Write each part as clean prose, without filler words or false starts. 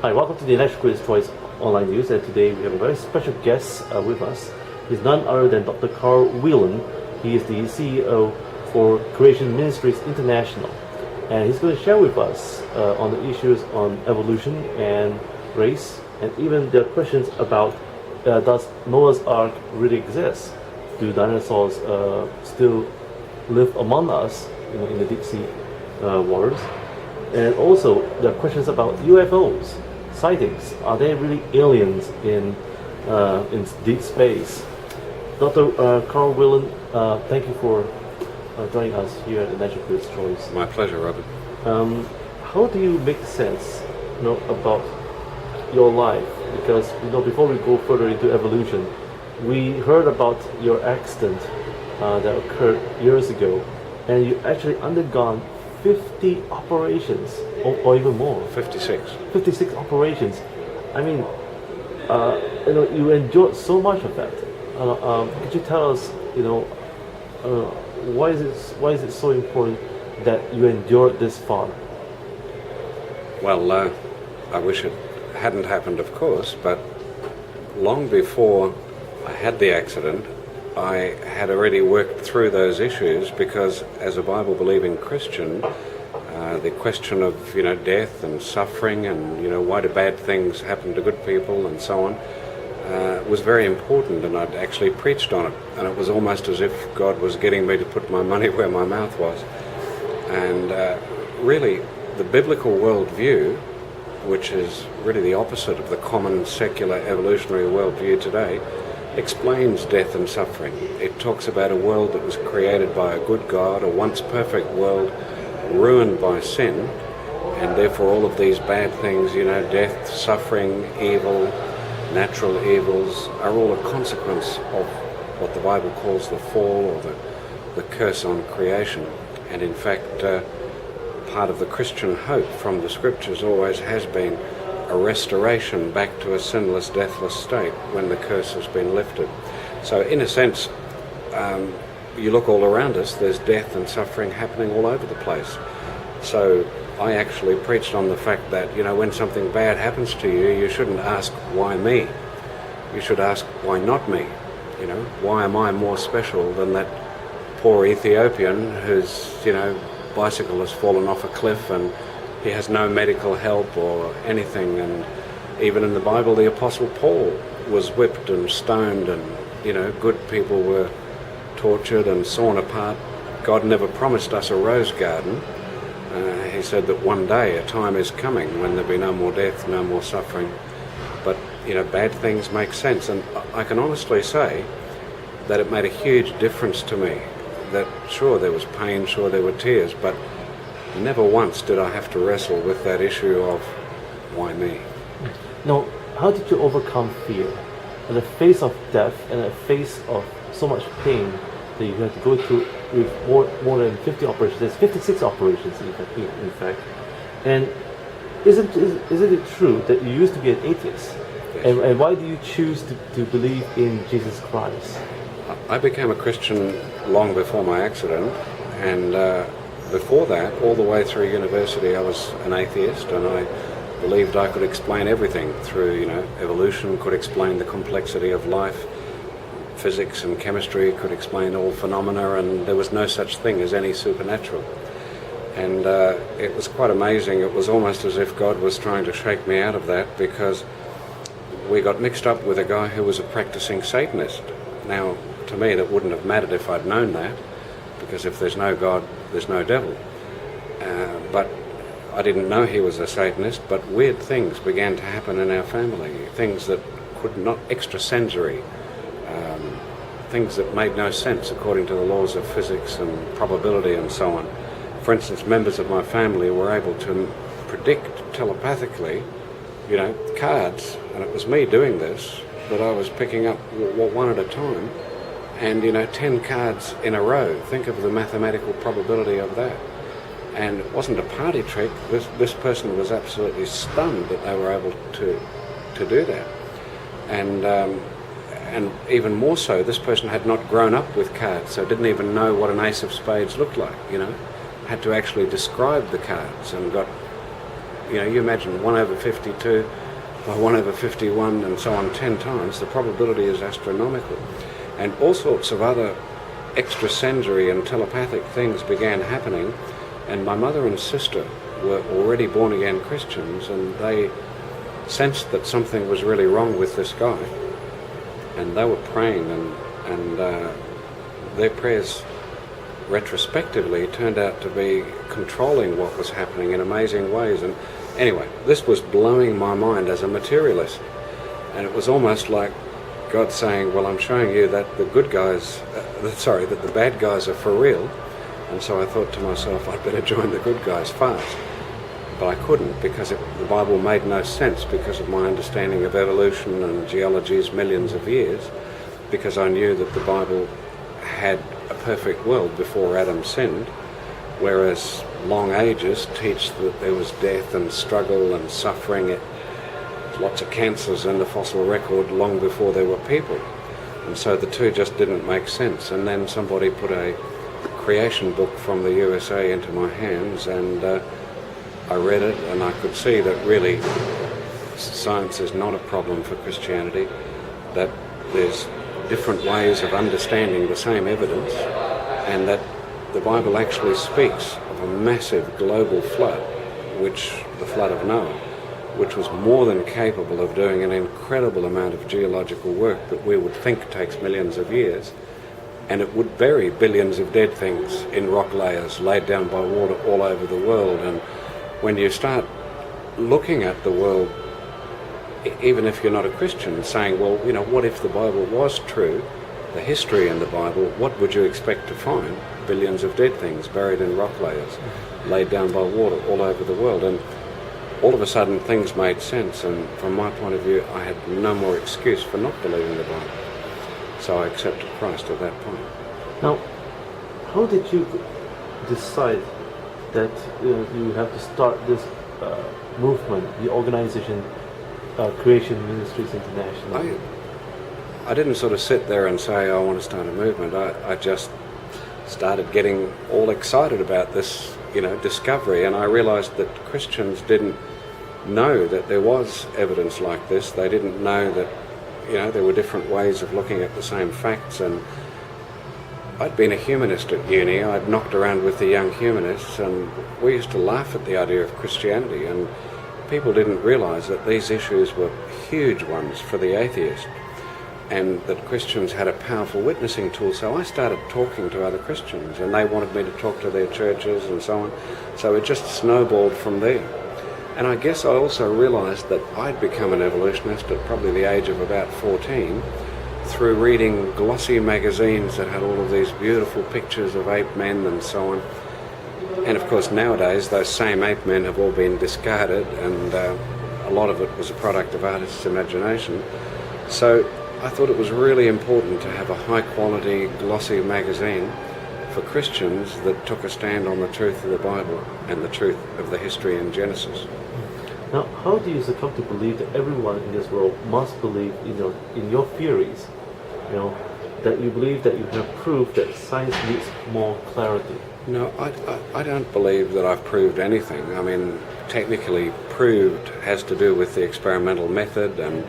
Hi, welcome to the National Critics' Choice Online News, and today we have a very special guest with us. He's none other than Dr. Carl Whelan. He is the CEO for Creation Ministries International, and he's going to share with us on the issues on evolution and race, and even the questions about does Noah's Ark really exist? Do dinosaurs still live among us, in the deep sea waters? And also the questions about UFOs. Sightings, are they really aliens in deep space? Dr. Carl Whelan, thank you for joining us here at the National Critics' Choice. My pleasure, Robert. How do you make sense, about your life? Because before we go further into evolution, we heard about your accident that occurred years ago, and you actually undergone 50 operations, or even more. 56. 56 operations. I mean, you endured so much of that. Could you tell us, why is it so important that you endured this far? Well, I wish it hadn't happened, of course, but long before I had the accident, I had already worked through those issues, because as a Bible-believing Christian, the question of death and suffering and why do bad things happen to good people and so on was very important, and I'd actually preached on it, and it was almost as if God was getting me to put my money where my mouth was. And really, the biblical worldview, which is really the opposite of the common secular evolutionary worldview today, explains death and suffering. It talks about a world that was created by a good God, a once perfect world ruined by sin, and therefore all of these bad things, death, suffering, evil, natural evils, are all a consequence of what the Bible calls the fall, or the curse on creation. And in fact, part of the Christian hope from the scriptures always has been a restoration back to a sinless, deathless state when the curse has been lifted. So in a sense, you look all around us, there's death and suffering happening all over the place. So I actually preached on the fact that, when something bad happens to you, you shouldn't ask, why me? You should ask, why not me? Why am I more special than that poor Ethiopian whose, bicycle has fallen off a cliff and he has no medical help or anything? And even in the Bible, the Apostle Paul was whipped and stoned, and, good people were tortured and sawn apart. God never promised us a rose garden. He said that one day a time is coming when there'll be no more death, no more suffering. But, bad things make sense. And I can honestly say that it made a huge difference to me. That sure, there was pain, sure, there were tears, but never once did I have to wrestle with that issue of why me. Now, how did you overcome fear? In the face of death and in the face of so much pain that you had to go through with more than 50 operations. There's 56 operations in fact. And isn't it true that you used to be an atheist? Yes. And why do you choose to believe in Jesus Christ? I became a Christian long before my accident, and before that, all the way through university, I was an atheist, and I believed I could explain everything through, evolution could explain the complexity of life. Physics and chemistry could explain all phenomena, and there was no such thing as any supernatural. And it was quite amazing. It was almost as if God was trying to shake me out of that, because we got mixed up with a guy who was a practicing Satanist. Now, to me, that wouldn't have mattered if I'd known that, because if there's no God, there's no devil. But I didn't know he was a Satanist, but weird things began to happen in our family, things that could not, extrasensory, things that made no sense according to the laws of physics and probability and so on. For instance, members of my family were able to predict telepathically, cards, and it was me doing this, that I was picking up one at a time, and 10 cards in a row. Think of the mathematical probability of that. And it wasn't a party trick. This person was absolutely stunned that they were able to do that. And even more so, this person had not grown up with cards, so didn't even know what an ace of spades looked like, Had to actually describe the cards, and got you imagine 1 over 52 by 1 over 51 and so on 10 times, the probability is astronomical. And all sorts of other extrasensory and telepathic things began happening, and my mother and sister were already born-again Christians, and they sensed that something was really wrong with this guy, and they were praying, and their prayers retrospectively turned out to be controlling what was happening in amazing ways. And anyway, this was blowing my mind as a materialist, and it was almost like God saying, well, I'm showing you that the good guys, that the bad guys are for real. And so I thought to myself, I'd better join the good guys fast. But I couldn't, because the Bible made no sense because of my understanding of evolution and geology's millions of years, because I knew that the Bible had a perfect world before Adam sinned, whereas long ages teach that there was death and struggle and suffering, lots of cancers in the fossil record long before there were people. And so the two just didn't make sense. And then somebody put a creation book from the USA into my hands, and I read it, and I could see that really science is not a problem for Christianity, that there's different ways of understanding the same evidence, and that the Bible actually speaks of a massive global flood, the flood of Noah, which was more than capable of doing an incredible amount of geological work that we would think takes millions of years, and it would bury billions of dead things in rock layers laid down by water all over the world. And when you start looking at the world, even if you're not a Christian, saying, well, what if the Bible was true, the history in the Bible, what would you expect to find? Billions of dead things buried in rock layers, laid down by water all over the world. And all of a sudden things made sense, and from my point of view, I had no more excuse for not believing the Bible. So I accepted Christ at that point. Now, how did you decide that you have to start this movement, the organization, Creation Ministries International? I didn't sort of sit there and say, I want to start a movement. I just started getting all excited about this, discovery, and I realized that Christians didn't know that there was evidence like this. They didn't know that, there were different ways of looking at the same facts. And I'd been a humanist at uni. I'd knocked around with the young humanists, and we used to laugh at the idea of Christianity, and people didn't realize that these issues were huge ones for the atheist, and that Christians had a powerful witnessing tool. So I started talking to other Christians, and they wanted me to talk to their churches and so on. So it just snowballed from there. And I guess I also realized that I'd become an evolutionist at probably the age of about 14 through reading glossy magazines that had all of these beautiful pictures of ape men and so on. And of course nowadays those same ape men have all been discarded, and a lot of it was a product of artists' imagination. So I thought it was really important to have a high-quality, glossy magazine for Christians that took a stand on the truth of the Bible and the truth of the history in Genesis. Now, how do you succumb to believe that everyone in this world must believe in your theories? That you believe that you have proved that science needs more clarity? No, I don't believe that I've proved anything. I mean, technically proved has to do with the experimental method, and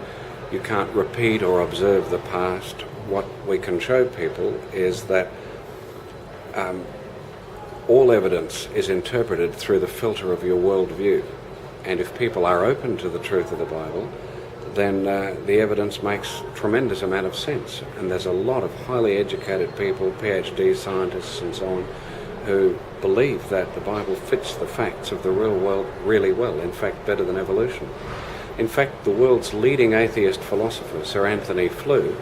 you can't repeat or observe the past. What we can show people is that all evidence is interpreted through the filter of your worldview. And if people are open to the truth of the Bible, then the evidence makes a tremendous amount of sense. And there's a lot of highly educated people, PhD scientists and so on, who believe that the Bible fits the facts of the real world really well, in fact better than evolution. In fact, the world's leading atheist philosopher, Sir Anthony Flew,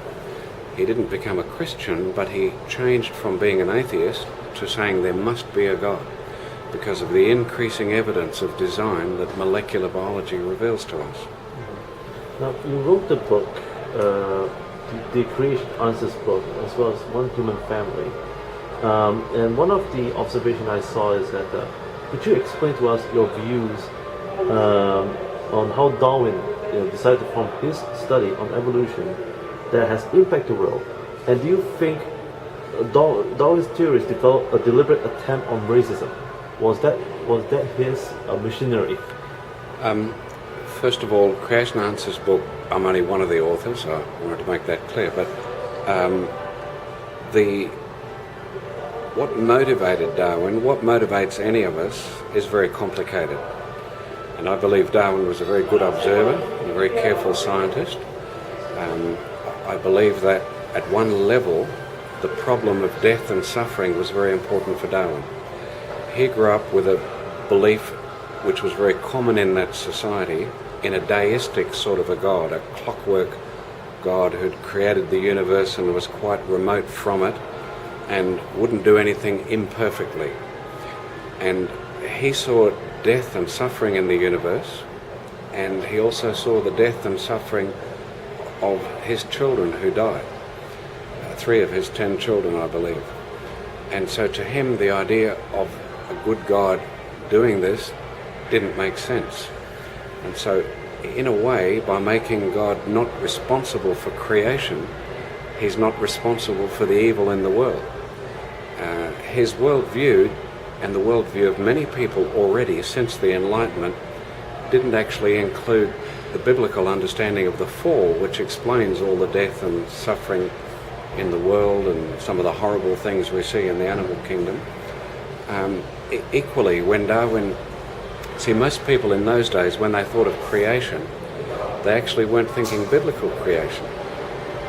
he didn't become a Christian, but he changed from being an atheist to saying there must be a God because of the increasing evidence of design that molecular biology reveals to us. Now, you wrote the book, the Creation Answers book, as well as One Human Family. And one of the observations I saw is that, could you explain to us your views on how Darwin decided to form his study on evolution that has impacted the world? And do you think Darwin's theories developed a deliberate attempt on racism? Was that his machinery? First of all, Creation Answers book, I'm only one of the authors, I wanted to make that clear, but what motivated Darwin, what motivates any of us, is very complicated. And I believe Darwin was a very good observer, and a very careful scientist. I believe that at one level, the problem of death and suffering was very important for Darwin. He grew up with a belief which was very common in that society, in a deistic sort of a God, a clockwork God who'd created the universe and was quite remote from it and wouldn't do anything imperfectly. And he saw death and suffering in the universe, and he also saw the death and suffering of his children who died. 3 of his 10 children, I believe. And so to him, the idea of a good God doing this didn't make sense. And so, in a way, by making God not responsible for creation, he's not responsible for the evil in the world. His worldview, and the worldview of many people already since the Enlightenment, didn't actually include the biblical understanding of the fall, which explains all the death and suffering in the world and some of the horrible things we see in the animal kingdom. Equally, when Darwin... See, most people in those days, when they thought of creation, they actually weren't thinking biblical creation.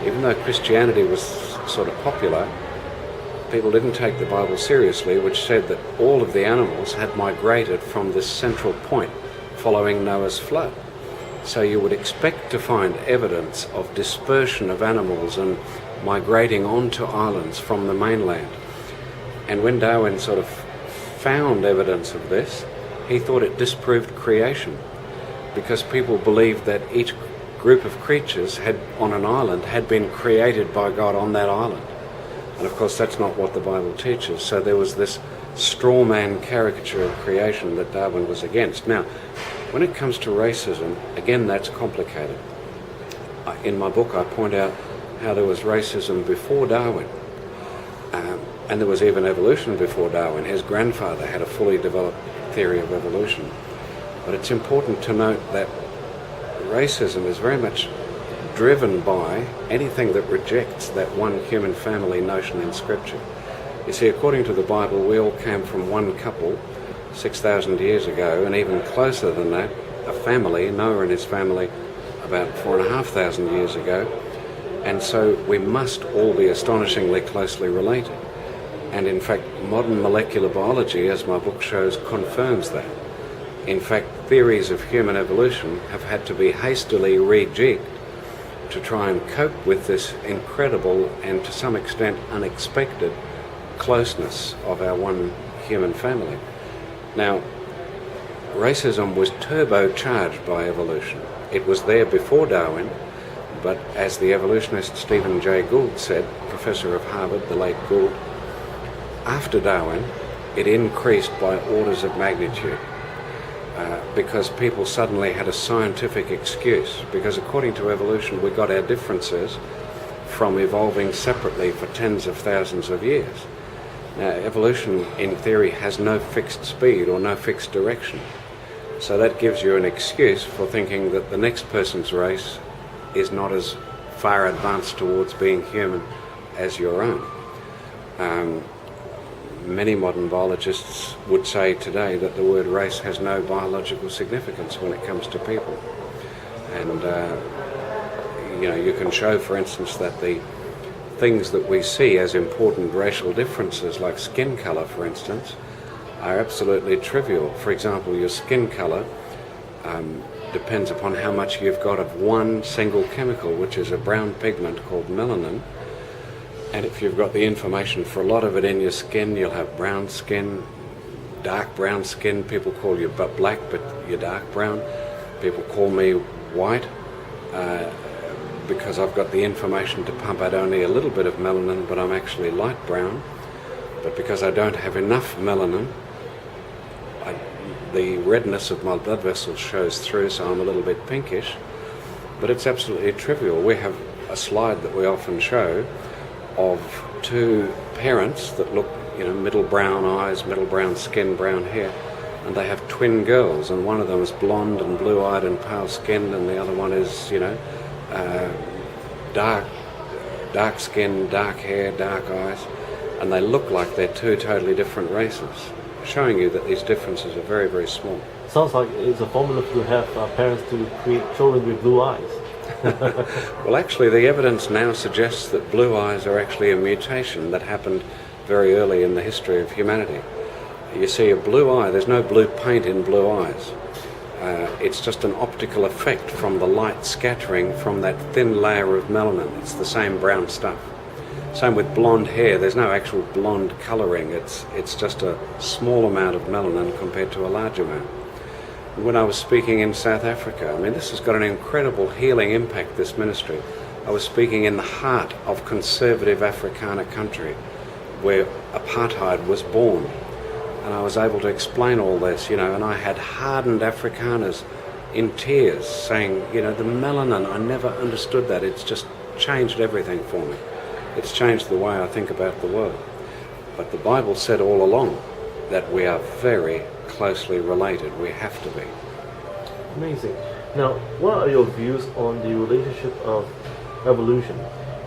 Even though Christianity was sort of popular, people didn't take the Bible seriously, which said that all of the animals had migrated from this central point following Noah's flood. So you would expect to find evidence of dispersion of animals and migrating onto islands from the mainland. And when Darwin sort of found evidence of this, he thought it disproved creation, because people believed that each group of creatures on an island had been created by God on that island. And of course that's not what the Bible teaches. So there was this straw man caricature of creation that Darwin was against. Now, when it comes to racism, again, that's complicated. In my book I point out how there was racism before Darwin, and there was even evolution before Darwin. His grandfather had a fully developed theory of evolution. But it's important to note that racism is very much driven by anything that rejects that one human family notion in Scripture. You see, according to the Bible, we all came from one couple 6,000 years ago, and even closer than that, a family, Noah and his family, about 4,500 years ago. And so we must all be astonishingly closely related. And in fact, modern molecular biology, as my book shows, confirms that. In fact, theories of human evolution have had to be hastily rejigged to try and cope with this incredible and to some extent unexpected closeness of our one human family. Now, racism was turbocharged by evolution. It was there before Darwin, but as the evolutionist Stephen Jay Gould said, professor of Harvard, the late Gould, after Darwin, it increased by orders of magnitude because people suddenly had a scientific excuse, because according to evolution we got our differences from evolving separately for tens of thousands of years. Now, evolution in theory has no fixed speed or no fixed direction, so that gives you an excuse for thinking that the next person's race is not as far advanced towards being human as your own. Many modern biologists would say today that the word race has no biological significance when it comes to people. And, you can show, for instance, that the things that we see as important racial differences, like skin colour, for instance, are absolutely trivial. For example, your skin colour depends upon how much you've got of one single chemical, which is a brown pigment called melanin. And if you've got the information for a lot of it in your skin, you'll have brown skin, dark brown skin. People call you black, but you're dark brown. People call me white because I've got the information to pump out only a little bit of melanin, but I'm actually light brown. But because I don't have enough melanin, the redness of my blood vessels shows through, so I'm a little bit pinkish. But it's absolutely trivial. We have a slide that we often show of 2 parents that look, middle brown eyes, middle brown skin, brown hair, and they have twin girls, and one of them is blonde and blue-eyed and pale-skinned, and the other one is, dark skin, dark hair, dark eyes, and they look like they're two totally different races, showing you that these differences are very, very small. Sounds like it's a formula to have parents to create children with blue eyes. Well, actually, the evidence now suggests that blue eyes are actually a mutation that happened very early in the history of humanity. You see, a blue eye, there's no blue paint in blue eyes. It's just an optical effect from the light scattering from that thin layer of melanin. It's the same brown stuff. Same with blonde hair. There's no actual blonde colouring. It's just a small amount of melanin compared to a large amount. When I was speaking in South Africa, I mean, this has got an incredible healing impact, this ministry. I was speaking in the heart of conservative Afrikaner country where apartheid was born. And I was able to explain all this, and I had hardened Afrikaners in tears saying, the melanin, I never understood that. It's just changed everything for me. It's changed the way I think about the world. But the Bible said all along that we are very closely related. We have to be. Amazing. Now, what are your views on the relationship of evolution?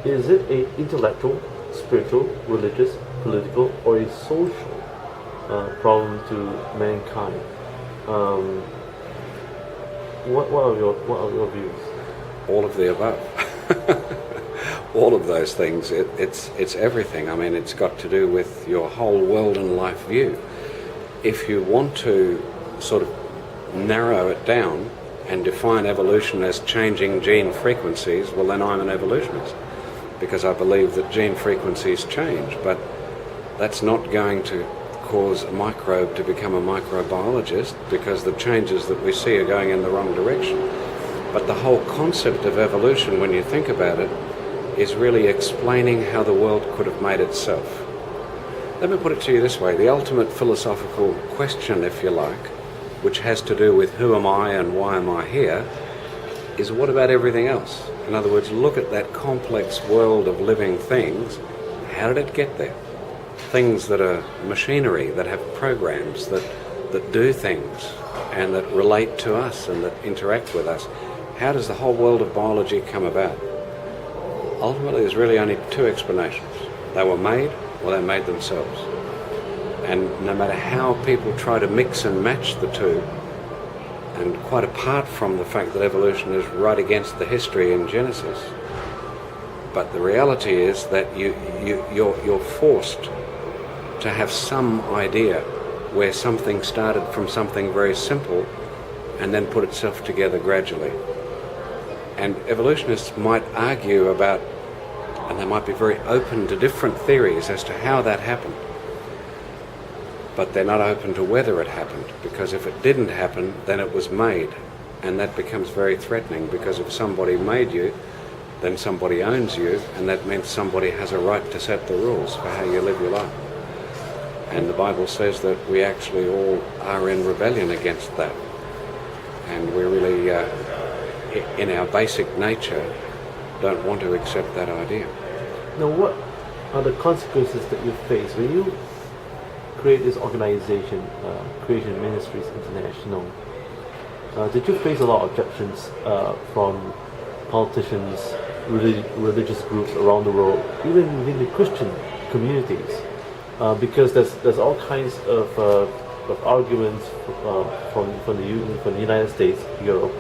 Is it an intellectual, spiritual, religious, political, or a social problem to mankind? What are your views? All of the above. All of those things. It's everything. I mean, it's got to do with your whole world and life view. If you want to sort of narrow it down and define evolution as changing gene frequencies, well, then I'm an evolutionist, because I believe that gene frequencies change, but that's not going to cause a microbe to become a microbiologist, because the changes that we see are going in the wrong direction. But the whole concept of evolution, when you think about it, is really explaining how the world could have made itself. Let me put it to you this way. The ultimate philosophical question, if you like, which has to do with who am I and why am I here, is what about everything else? In other words, look at that complex world of living things. How did it get there? Things that are machinery, that have programs, that do things and that relate to us and that interact with us. How does the whole world of biology come about? Ultimately, there's really only two explanations. They were made, or they made themselves. And no matter how people try to mix and match the two, and quite apart from the fact that evolution is right against the history in Genesis, but the reality is that you're forced to have some idea where something started from something very simple and then put itself together gradually. And evolutionists might argue about, and they might be very open to different theories as to how that happened. But they're not open to whether it happened, because if it didn't happen, then it was made. And that becomes very threatening, because if somebody made you, then somebody owns you, and that means somebody has a right to set the rules for how you live your life. And the Bible says that we actually all are in rebellion against that. And we really, in our basic nature, don't want to accept that idea. Now, what are the consequences that you face when you create this organization, Creation Ministries International? Did you face a lot of objections from politicians, religious groups around the world, even within the Christian communities? Because there's all kinds of arguments from the United States, Europe,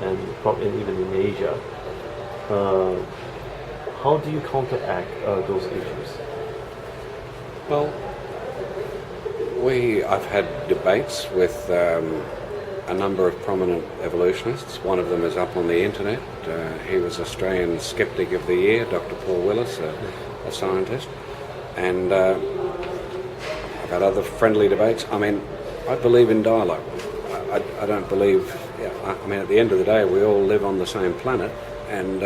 and even in Asia. How do you counteract those issues? Well, I've had debates with a number of prominent evolutionists. One of them is up on the internet. He was Australian Skeptic of the Year, Dr. Paul Willis, a scientist. And I've had other friendly debates. I mean, I believe in dialogue. I don't believe... I mean, at the end of the day, we all live on the same planet, and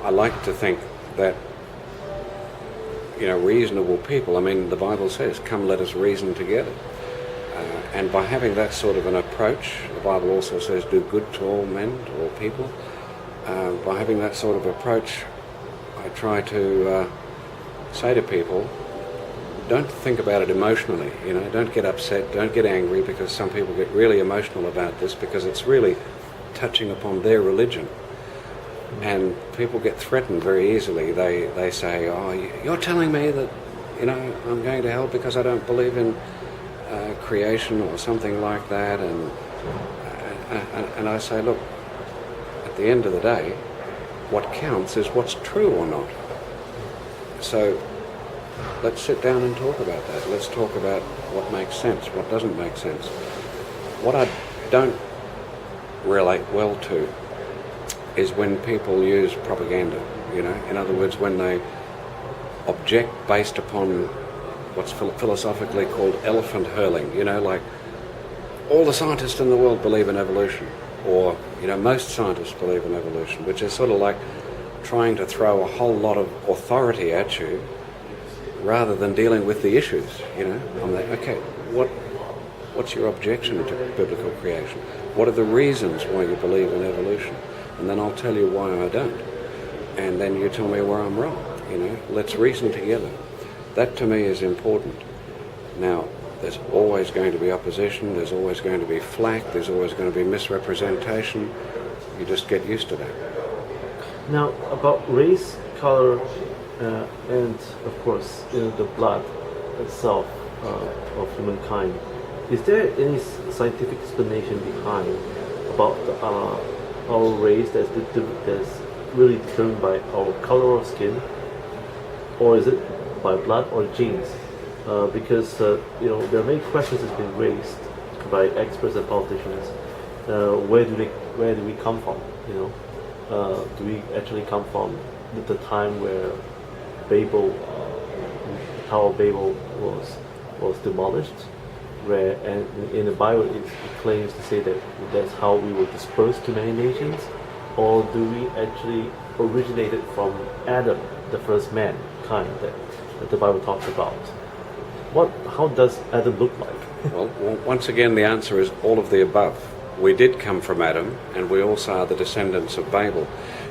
I like to think that, reasonable people, I mean, the Bible says, come let us reason together. And by having that sort of an approach, the Bible also says, do good to all men, to all people. By having that sort of approach, I try to say to people, don't think about it emotionally. Don't get upset, don't get angry, because some people get really emotional about this because it's really touching upon their religion. And people get threatened very easily. They say, "Oh, you're telling me that I'm going to hell because I don't believe in creation," or something like that. And I say, look, at the end of the day, what counts is what's true or not. So let's sit down and talk about that. Let's talk about what makes sense, what doesn't make sense. What I don't relate well to is when people use propaganda, in other words, when they object based upon what's philosophically called elephant hurling, like all the scientists in the world believe in evolution, or, most scientists believe in evolution, which is sort of like trying to throw a whole lot of authority at you rather than dealing with the issues, I'm like, okay, what's your objection to biblical creation? What are the reasons why you believe in evolution? And then I'll tell you why I don't. And then you tell me where I'm wrong, Let's reason together. That to me is important. Now, there's always going to be opposition, there's always going to be flack, there's always going to be misrepresentation. You just get used to that. Now, about race, color, and of course, the blood itself of humankind, is there any scientific explanation behind about our race that's really determined by our color of skin, or is it by blood or genes? Because there are many questions that's been raised by experts and politicians. Where do we come from? Do we actually come from the time where Tower of Babel was demolished, and in the Bible it claims to say that that's how we were dispersed to many nations, or do we actually originated from Adam, the first mankind that the Bible talks about? How does Adam look like? Well, once again, the answer is all of the above. We did come from Adam, and we also are the descendants of Babel.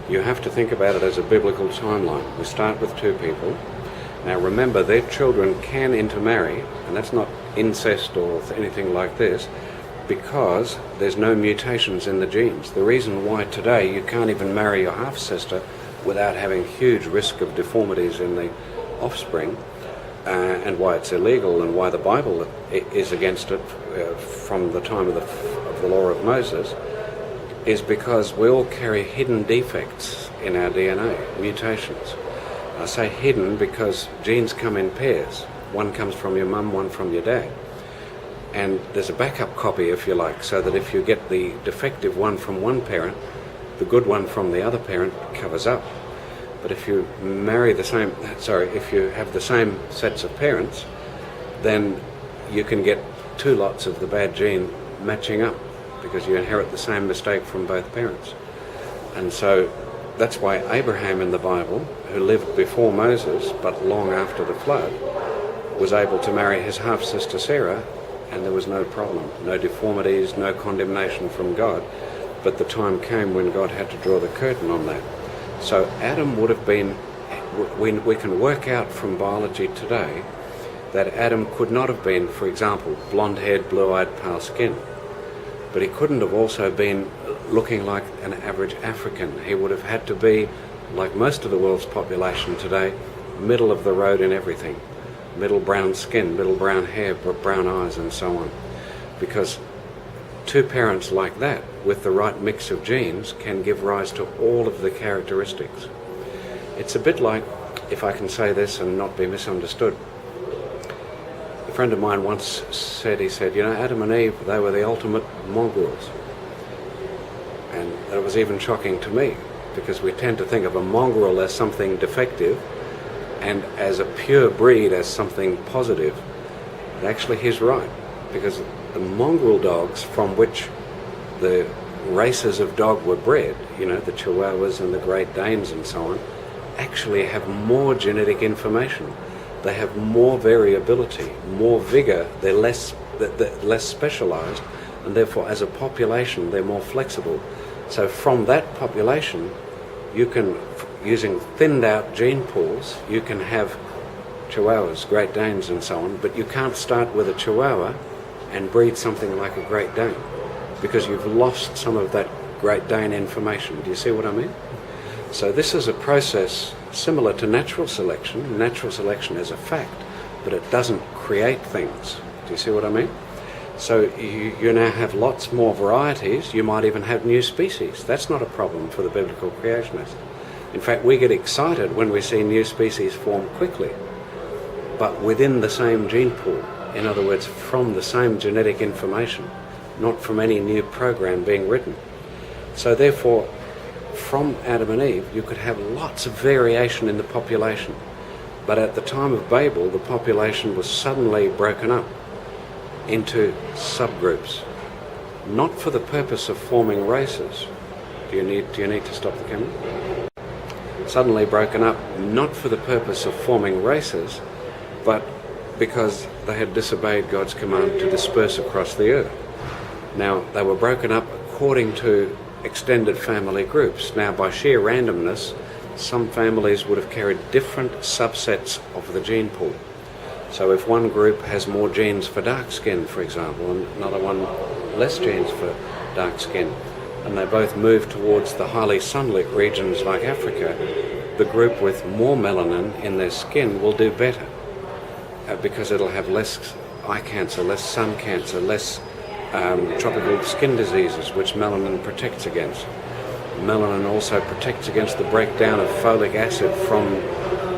You have to think about it as a biblical timeline. We start with two people. Now remember, their children can intermarry, and that's not incest or anything like this, because there's no mutations in the genes. The reason why today you can't even marry your half-sister without having huge risk of deformities in the offspring, and why it's illegal and why the Bible is against it from the time of the law of Moses, is because we all carry hidden defects in our DNA, mutations. I say hidden because genes come in pairs. One comes from your mum, one from your dad. And there's a backup copy, if you like, so that if you get the defective one from one parent, the good one from the other parent covers up. But if you if you have the same sets of parents, then you can get two lots of the bad gene matching up because you inherit the same mistake from both parents. And so that's why Abraham in the Bible, who lived before Moses but long after the flood, was able to marry his half-sister Sarah, and there was no problem, no deformities, no condemnation from God. But the time came when God had to draw the curtain on that. So Adam would have been, we can work out from biology today that Adam could not have been, for example, blonde-haired, blue-eyed, pale skin. But he couldn't have also been looking like an average African. He would have had to be, like most of the world's population today, middle of the road in everything. Middle brown skin, middle brown hair, brown eyes, and so on. Because two parents like that, with the right mix of genes, can give rise to all of the characteristics. It's a bit like, if I can say this and not be misunderstood, a friend of mine once said, Adam and Eve, they were the ultimate mongrels. And it was even shocking to me, because we tend to think of a mongrel as something defective, and as a pure breed as something positive. But actually he's right, because the mongrel dogs from which the races of dog were bred, the Chihuahuas and the Great Danes and so on, actually have more genetic information. They have more variability, more vigor, they're less specialized, and therefore as a population they're more flexible. So from that population, you can, using thinned out gene pools, you can have Chihuahuas, Great Danes and so on, but you can't start with a Chihuahua and breed something like a Great Dane because you've lost some of that Great Dane information. Do you see what I mean? So this is a process similar to natural selection. Natural selection is a fact, but it doesn't create things. Do you see what I mean? So you now have lots more varieties. You might even have new species. That's not a problem for the biblical creationist. In fact, we get excited when we see new species form quickly, but within the same gene pool. In other words, from the same genetic information, not from any new program being written. So therefore, from Adam and Eve, you could have lots of variation in the population. But at the time of Babel, the population was suddenly broken up into subgroups, not for the purpose of forming races. Do you need to stop the camera? Suddenly broken up, not for the purpose of forming races, but because they had disobeyed God's command to disperse across the earth. Now, they were broken up according to extended family groups. Now, by sheer randomness, some families would have carried different subsets of the gene pool. So if one group has more genes for dark skin, for example, and another one less genes for dark skin, and they both move towards the highly sunlit regions like Africa, the group with more melanin in their skin will do better because it'll have less eye cancer, less sun cancer, less tropical skin diseases, which melanin protects against. Melanin also protects against the breakdown of folic acid from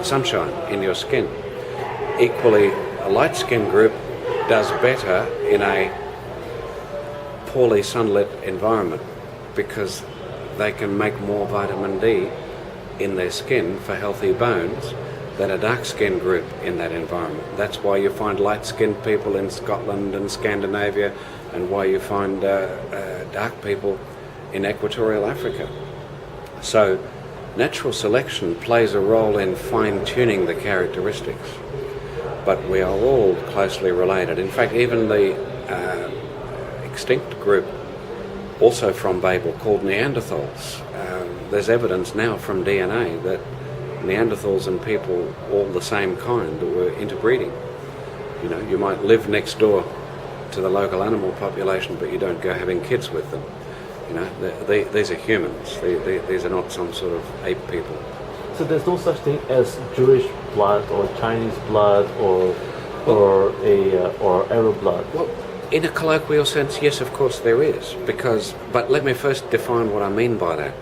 sunshine in your skin. Equally, a light-skinned group does better in a poorly sunlit environment because they can make more vitamin D in their skin for healthy bones than a dark-skinned group in that environment. That's why you find light-skinned people in Scotland and Scandinavia, and why you find dark people in equatorial Africa. So natural selection plays a role in fine-tuning the characteristics, but we are all closely related. In fact, even the extinct group, also from Babel, called Neanderthals, there's evidence now from DNA that Neanderthals and people, all the same kind, were interbreeding. You know, you might live next door to the local animal population, but you don't go having kids with them. You know, these are humans. These are not some sort of ape people. So there's no such thing as Jewish blood or Chinese blood or Arab blood. Well, in a colloquial sense, yes, of course there is. But let me first define what I mean by that.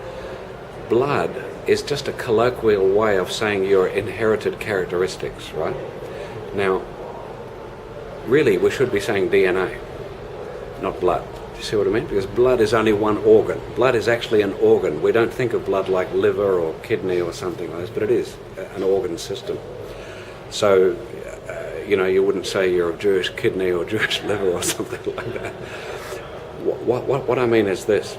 Blood is just a colloquial way of saying your inherited characteristics, right? Now, really, we should be saying DNA, not blood. Do you see what I mean? Because blood is only one organ. Blood is actually an organ. We don't think of blood like liver or kidney or something like this, but it is an organ system. So, you wouldn't say you're of Jewish kidney or Jewish liver or something like that. What I mean is this.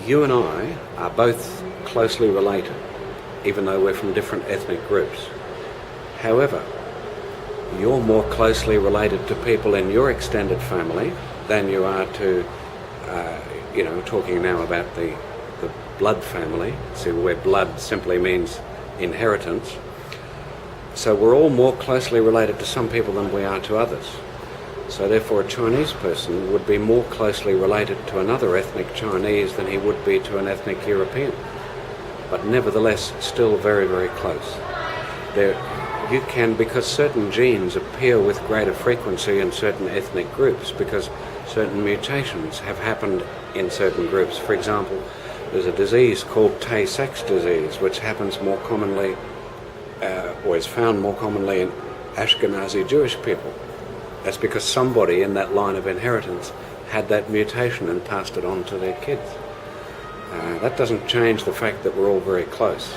You and I are both closely related, even though we're from different ethnic groups. However, you're more closely related to people in your extended family than you are to, talking now about the blood family, see, where blood simply means inheritance. So we're all more closely related to some people than we are to others. So therefore a Chinese person would be more closely related to another ethnic Chinese than he would be to an ethnic European. But nevertheless, still very, very close. You can, because certain genes appear with greater frequency in certain ethnic groups, because certain mutations have happened in certain groups. For example, there's a disease called Tay-Sachs disease, which happens more commonly, or is found more commonly in Ashkenazi Jewish people. That's because somebody in that line of inheritance had that mutation and passed it on to their kids. That doesn't change the fact that we're all very close.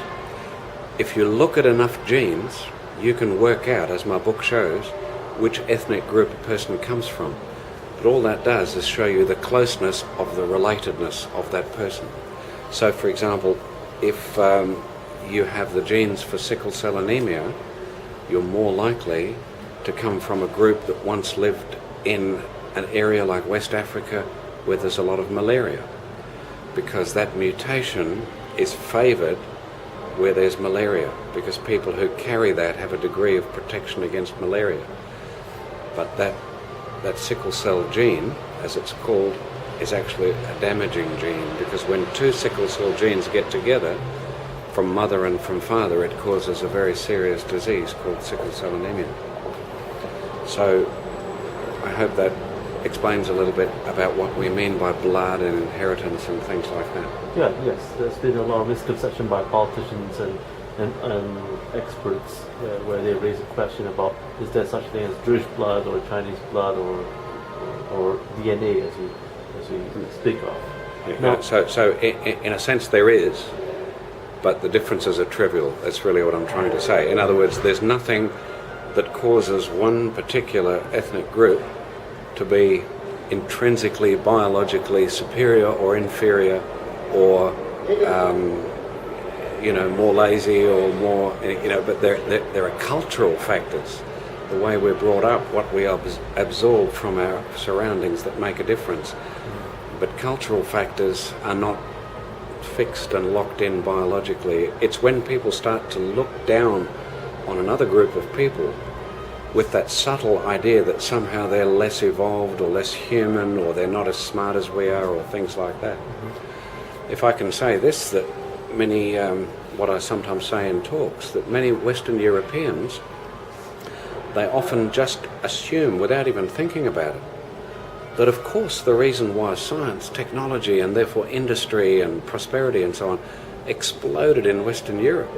If you look at enough genes, you can work out, as my book shows, which ethnic group a person comes from. But all that does is show you the closeness of the relatedness of that person. So, for example, if you have the genes for sickle cell anemia, you're more likely to come from a group that once lived in an area like West Africa where there's a lot of malaria, because that mutation is favoured where there's malaria, because people who carry that have a degree of protection against malaria. But that sickle cell gene, as it's called, is actually a damaging gene, because when two sickle cell genes get together, from mother and from father, it causes a very serious disease called sickle cell anemia. So I hope that explains a little bit about what we mean by blood and inheritance and things like that. Yeah, yes. There's been a lot of misconception by politicians and experts where they raise a question about, is there such thing as Jewish blood or Chinese blood or DNA as we speak of? Yeah, now, so in a sense there is, but the differences are trivial. That's really what I'm trying to say. In other words, there's nothing that causes one particular ethnic group to be intrinsically, biologically superior or inferior, or more lazy or more, but there are cultural factors, the way we're brought up, what we absorb from our surroundings, that make a difference. But cultural factors are not fixed and locked in biologically. It's when people start to look down on another group of people with that subtle idea that somehow they're less evolved or less human, or they're not as smart as we are, or things like that. Mm-hmm. If I can say this, that many, what I sometimes say in talks, that many Western Europeans, they often just assume, without even thinking about it, that of course the reason why science, technology, and therefore industry and prosperity and so on exploded in Western Europe,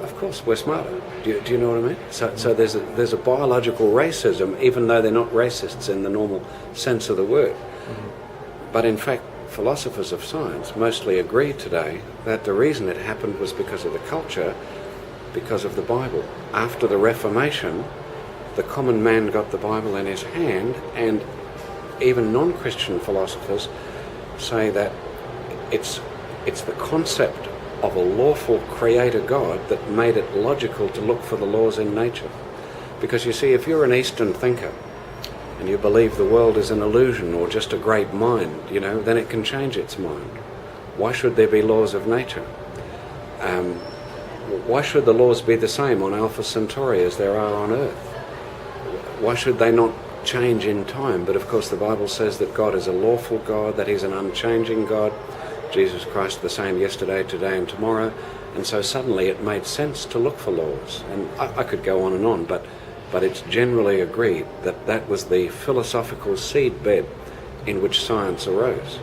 of course we're smarter. Do you know what I mean? So there's a biological racism, even though they're not racists in the normal sense of the word. Mm-hmm. But in fact, philosophers of science mostly agree today that the reason it happened was because of the culture, because of the Bible. After the Reformation, the common man got the Bible in his hand, and even non-Christian philosophers say that it's the concept of a lawful creator God that made it logical to look for the laws in nature. Because you see, if you're an Eastern thinker and you believe the world is an illusion or just a great mind, then it can change its mind. Why should there be laws of nature? Why should the laws be the same on Alpha Centauri as there are on Earth? Why should they not change in time? But of course the Bible says that God is a lawful God, that he's an unchanging God, Jesus Christ the same yesterday, today and tomorrow, and so suddenly it made sense to look for laws. And I could go on, but it's generally agreed that that was the philosophical seedbed in which science arose.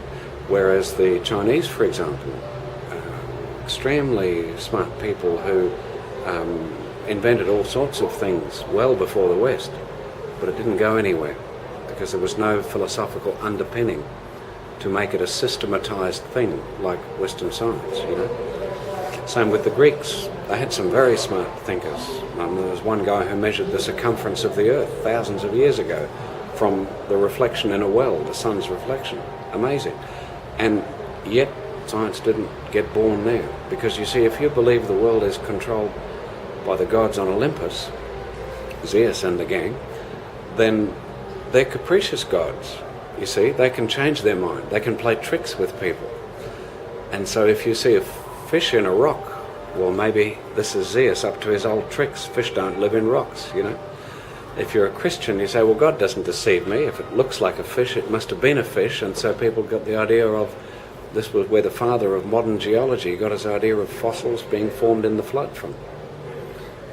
Whereas the Chinese, for example, extremely smart people who invented all sorts of things well before the West, but it didn't go anywhere because there was no philosophical underpinning to make it a systematized thing like Western science, Same with the Greeks. They had some very smart thinkers. There was one guy who measured the circumference of the Earth thousands of years ago from the reflection in a well, the sun's reflection. Amazing. And yet science didn't get born there. Because you see, if you believe the world is controlled by the gods on Olympus, Zeus and the gang, then they're capricious gods. You see, they can change their mind. They can play tricks with people. And so if you see a fish in a rock, well, maybe this is Zeus up to his old tricks. Fish don't live in rocks, If you're a Christian, you say, well, God doesn't deceive me. If it looks like a fish, it must have been a fish. And so people got the idea of, this was where the father of modern geology got his idea of fossils being formed in the flood from.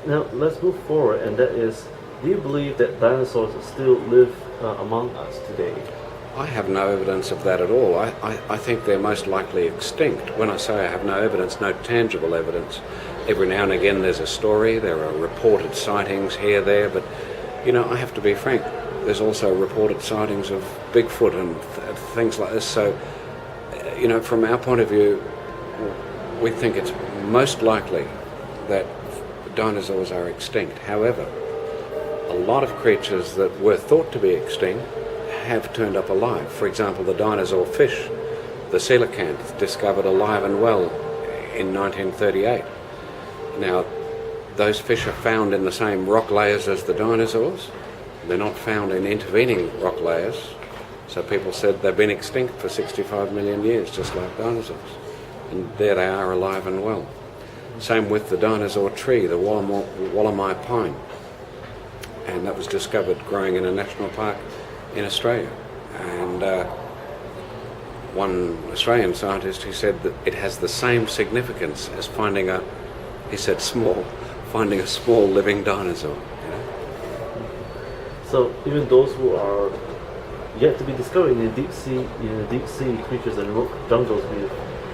Now, let's move forward, and that is, do you believe that dinosaurs still live among us today? I have no evidence of that at all. I think they're most likely extinct. When I say I have no evidence, no tangible evidence, every now and again there's a story, there are reported sightings here, there, but, I have to be frank, there's also reported sightings of Bigfoot and things like this. So, from our point of view, we think it's most likely that dinosaurs are extinct. However, a lot of creatures that were thought to be extinct have turned up alive. For example, the dinosaur fish, the coelacanth, discovered alive and well in 1938. Now, those fish are found in the same rock layers as the dinosaurs. They're not found in intervening rock layers. So people said they've been extinct for 65 million years, just like dinosaurs. And there they are, alive and well. Same with the dinosaur tree, the Wallamai pine. And that was discovered growing in a national park in Australia. And one Australian scientist, he said that it has the same significance as finding a small living dinosaur. You know? So even those who are yet to be discovered in the deep sea creatures and rock jungles,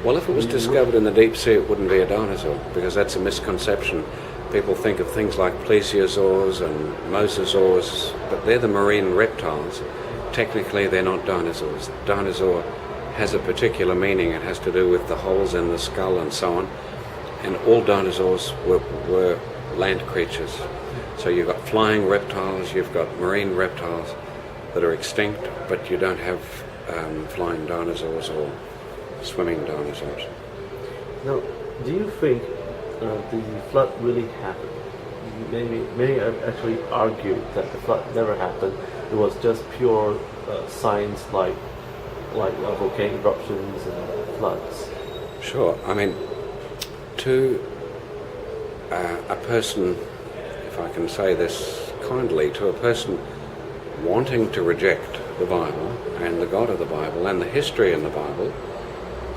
Well, if it was discovered in the deep sea, it wouldn't be a dinosaur, because that's a misconception. People think of things like plesiosaurs and mosasaurs, but they're the marine reptiles. Technically, they're not dinosaurs. Dinosaur has a particular meaning. It has to do with the holes in the skull and so on. And all dinosaurs were land creatures. So you've got flying reptiles, you've got marine reptiles that are extinct, but you don't have flying dinosaurs or swimming dinosaurs. Now, do you think the flood really happened? Many have actually argued that the flood never happened. It was just pure science, like volcanic eruptions and floods. Sure. I mean, to a person, if I can say this kindly, to a person wanting to reject the Bible and the God of the Bible and the history in the Bible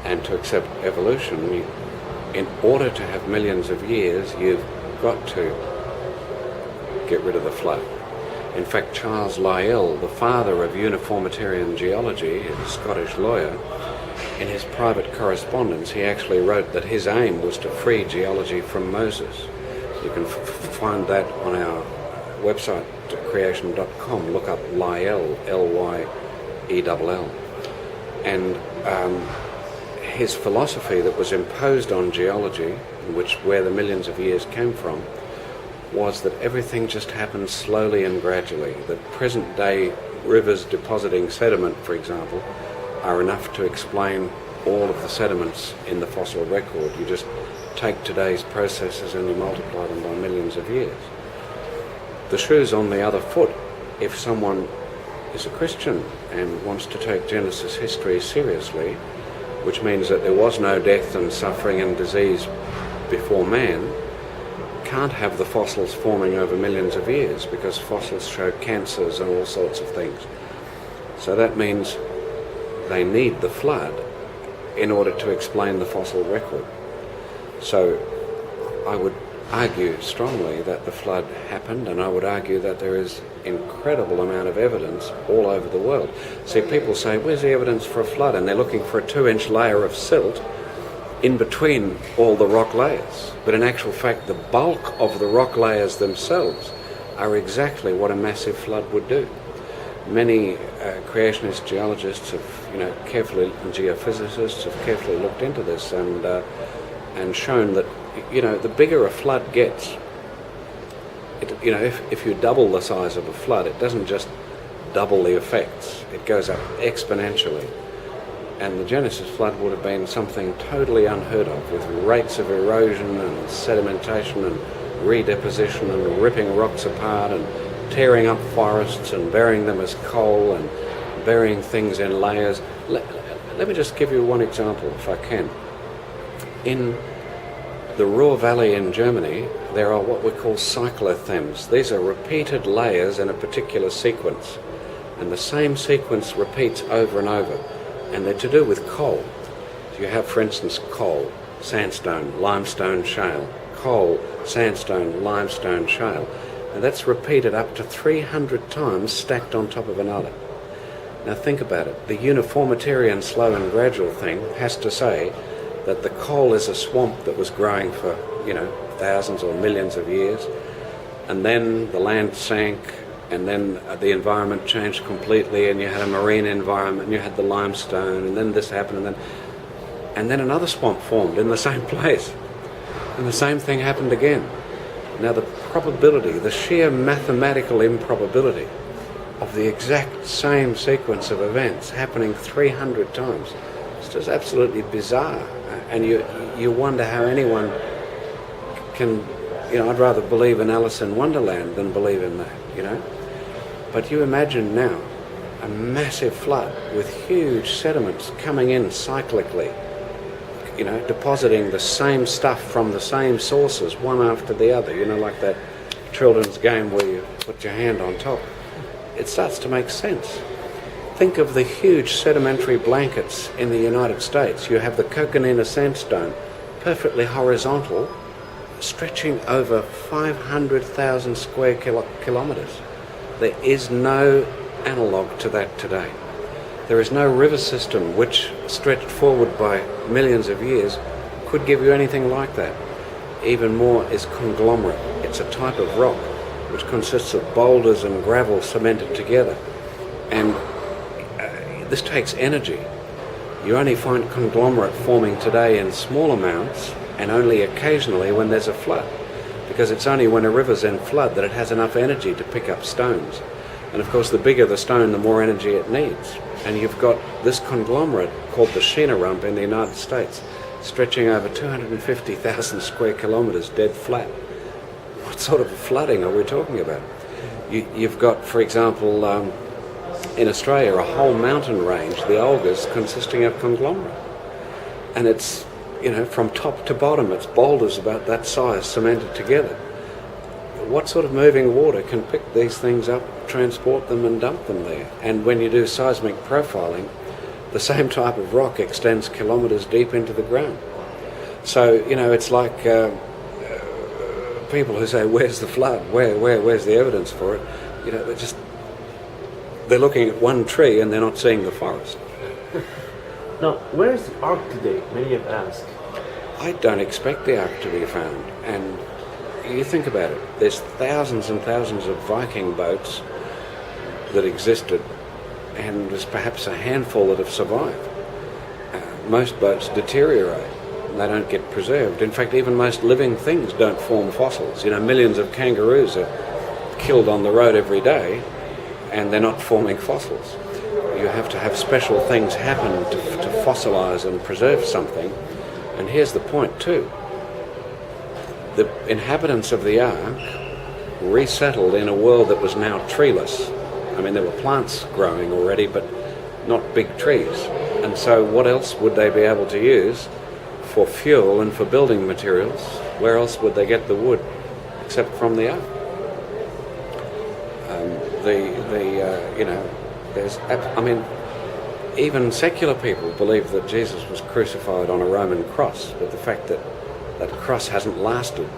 and to accept evolution, in order to have millions of years, you've got to get rid of the flood. In fact, Charles Lyell, the father of uniformitarian geology, a Scottish lawyer, in his private correspondence, he actually wrote that his aim was to free geology from Moses. You can find that on our website, creation.com. Look up Lyell, Lyell. And his philosophy that was imposed on geology, where the millions of years came from, was that everything just happened slowly and gradually. That present-day rivers depositing sediment, for example, are enough to explain all of the sediments in the fossil record. You just take today's processes and you multiply them by millions of years. The shoe's on the other foot. If someone is a Christian and wants to take Genesis history seriously, which means that there was no death and suffering and disease before man, can't have the fossils forming over millions of years, because fossils show cancers and all sorts of things. So that means they need the flood in order to explain the fossil record. So I would argue strongly that the flood happened, and I would argue that there is incredible amount of evidence all over the world. See, people say, where's the evidence for a flood? And they're looking for a 2-inch layer of silt in between all the rock layers. But in actual fact, the bulk of the rock layers themselves are exactly what a massive flood would do. Many creationist geologists have, carefully, and geophysicists have carefully looked into this and shown that, the bigger a flood gets, if you double the size of a flood, it doesn't just double the effects, it goes up exponentially. And the Genesis flood would have been something totally unheard of, with rates of erosion and sedimentation and redeposition and ripping rocks apart and tearing up forests and burying them as coal and burying things in layers. Let me just give you one example, if I can. In the Ruhr Valley in Germany, there are what we call cyclothems. These are repeated layers in a particular sequence, and the same sequence repeats over and over, and they're to do with coal. So you have, for instance, coal, sandstone, limestone, shale, coal, sandstone, limestone, shale, and that's repeated up to 300 times stacked on top of another. Now think about it. The uniformitarian slow and gradual thing has to say that the coal is a swamp that was growing for, thousands or millions of years, and then the land sank, and then the environment changed completely, and you had a marine environment, and you had the limestone, and then this happened, and then another swamp formed in the same place, and the same thing happened again. Now the probability, the sheer mathematical improbability of the exact same sequence of events happening 300 times is just absolutely bizarre. And you wonder how anyone can, I'd rather believe in Alice in Wonderland than believe in that, But you imagine now a massive flood with huge sediments coming in cyclically, depositing the same stuff from the same sources, one after the other, like that children's game where you put your hand on top. It starts to make sense. Think of the huge sedimentary blankets in the United States. You have the Coconina sandstone, perfectly horizontal, stretching over 500,000 square kilometres. There is no analogue to that today. There is no river system which, stretched forward by millions of years, could give you anything like that. Even more is conglomerate. It's a type of rock which consists of boulders and gravel cemented together. And this takes energy. You only find conglomerate forming today in small amounts and only occasionally when there's a flood, because it's only when a river's in flood that it has enough energy to pick up stones. And of course, the bigger the stone, the more energy it needs. And you've got this conglomerate called the Sheena Rump in the United States, stretching over 250,000 square kilometres dead flat. What sort of flooding are we talking about? You've got, for example, in Australia, a whole mountain range, the Olgas, consisting of conglomerate. And it's, from top to bottom, it's boulders about that size cemented together. What sort of moving water can pick these things up, transport them and dump them there? And when you do seismic profiling, the same type of rock extends kilometres deep into the ground. So, it's like people who say, where's the flood? Where's the evidence for it? They're looking at one tree and they're not seeing the forest. Now, where is the Ark today? Many have asked. I don't expect the Ark to be found. And you think about it, there's thousands and thousands of Viking boats that existed, and there's perhaps a handful that have survived. Most boats deteriorate, and they don't get preserved. In fact, even most living things don't form fossils. Millions of kangaroos are killed on the road every day, and they're not forming fossils. You have to have special things happen to fossilise and preserve something. And here's the point too. The inhabitants of the Ark resettled in a world that was now treeless. I mean, there were plants growing already, but not big trees. And so what else would they be able to use for fuel and for building materials? Where else would they get the wood except from the Ark? Even secular people believe that Jesus was crucified on a Roman cross, but the fact that that cross hasn't lasted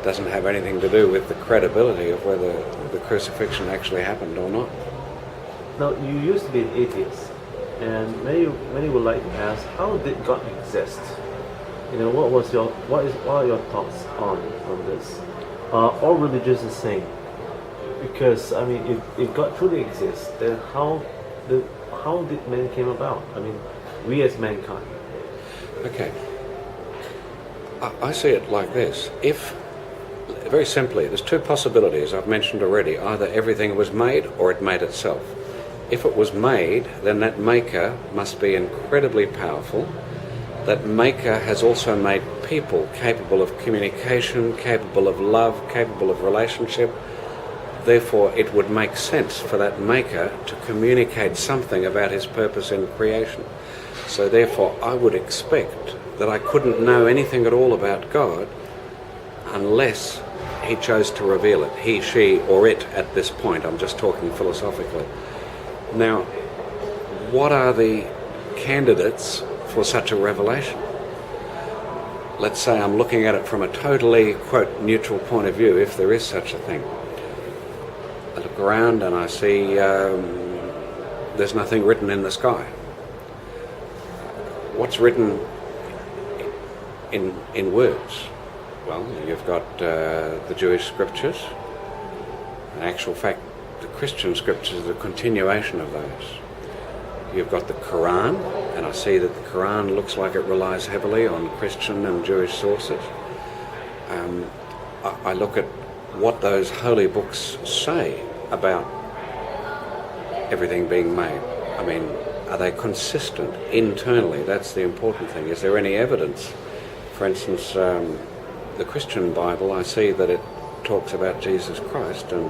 doesn't have anything to do with the credibility of whether the crucifixion actually happened or not. Now, you used to be an atheist, and many would like to ask, how did God exist? What are your thoughts on this? All religions are the same. Because if God truly exists, then how did man came about? We as mankind. Okay. I see it like this. Very simply, there's two possibilities I've mentioned already. Either everything was made or it made itself. If it was made, then that maker must be incredibly powerful. That maker has also made people capable of communication, capable of love, capable of relationship. Therefore, it would make sense for that maker to communicate something about his purpose in creation. So therefore, I would expect that I couldn't know anything at all about God unless he chose to reveal it. He, she, or it at this point. I'm just talking philosophically. Now, what are the candidates for such a revelation? Let's say I'm looking at it from a totally, quote, neutral point of view, if there is such a thing. I look around and I see there's nothing written in the sky. What's written in words? Well, you've got the Jewish scriptures. In actual fact, the Christian scriptures are the continuation of those. You've got the Quran, and I see that the Quran looks like it relies heavily on Christian and Jewish sources. I look at what those holy books say about everything being made. Are they consistent internally? That's the important thing. Is there any evidence? For instance, the Christian Bible, I see that it talks about Jesus Christ, and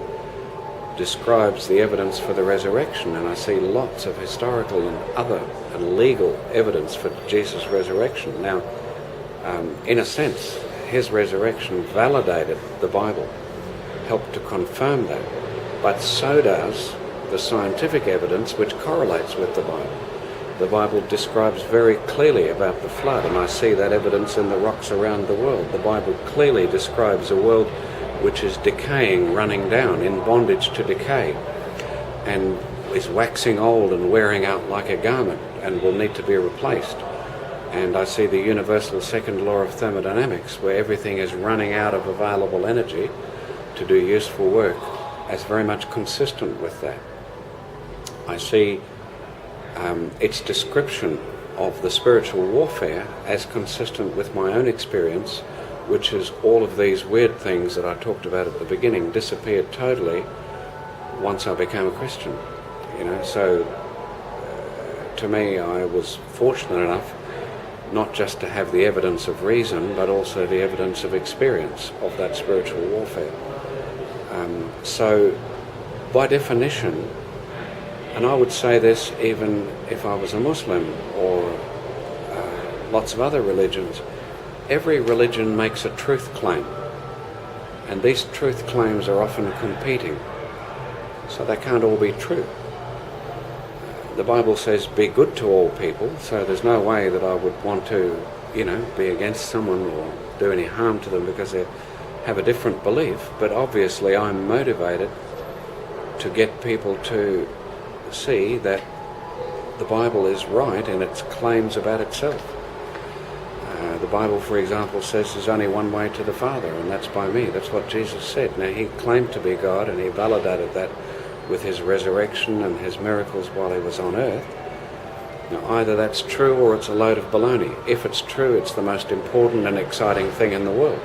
describes the evidence for the resurrection, and I see lots of historical and other and legal evidence for Jesus' resurrection. Now, in a sense, his resurrection validated the Bible, helped to confirm that, but so does the scientific evidence which correlates with the Bible. The Bible describes very clearly about the flood, and I see that evidence in the rocks around the world. The Bible clearly describes a world which is decaying, running down, in bondage to decay, and is waxing old and wearing out like a garment and will need to be replaced. And I see the universal second law of thermodynamics, where everything is running out of available energy to do useful work, as very much consistent with that. I see its description of the spiritual warfare as consistent with my own experience, which is all of these weird things that I talked about at the beginning disappeared totally once I became a Christian. So to me, I was fortunate enough not just to have the evidence of reason, but also the evidence of experience of that spiritual warfare. So by definition, and I would say this even if I was a Muslim or lots of other religions, every religion makes a truth claim, and these truth claims are often competing, so they can't all be true. The Bible says be good to all people, so there's no way that I would want to, be against someone or do any harm to them because they have a different belief, but obviously I'm motivated to get people to see that the Bible is right in its claims about itself. The Bible, for example, says there's only one way to the Father, and that's by me. That's what Jesus said. Now, he claimed to be God, and he validated that with his resurrection and his miracles while he was on earth. Now, either that's true or it's a load of baloney. If it's true, it's the most important and exciting thing in the world.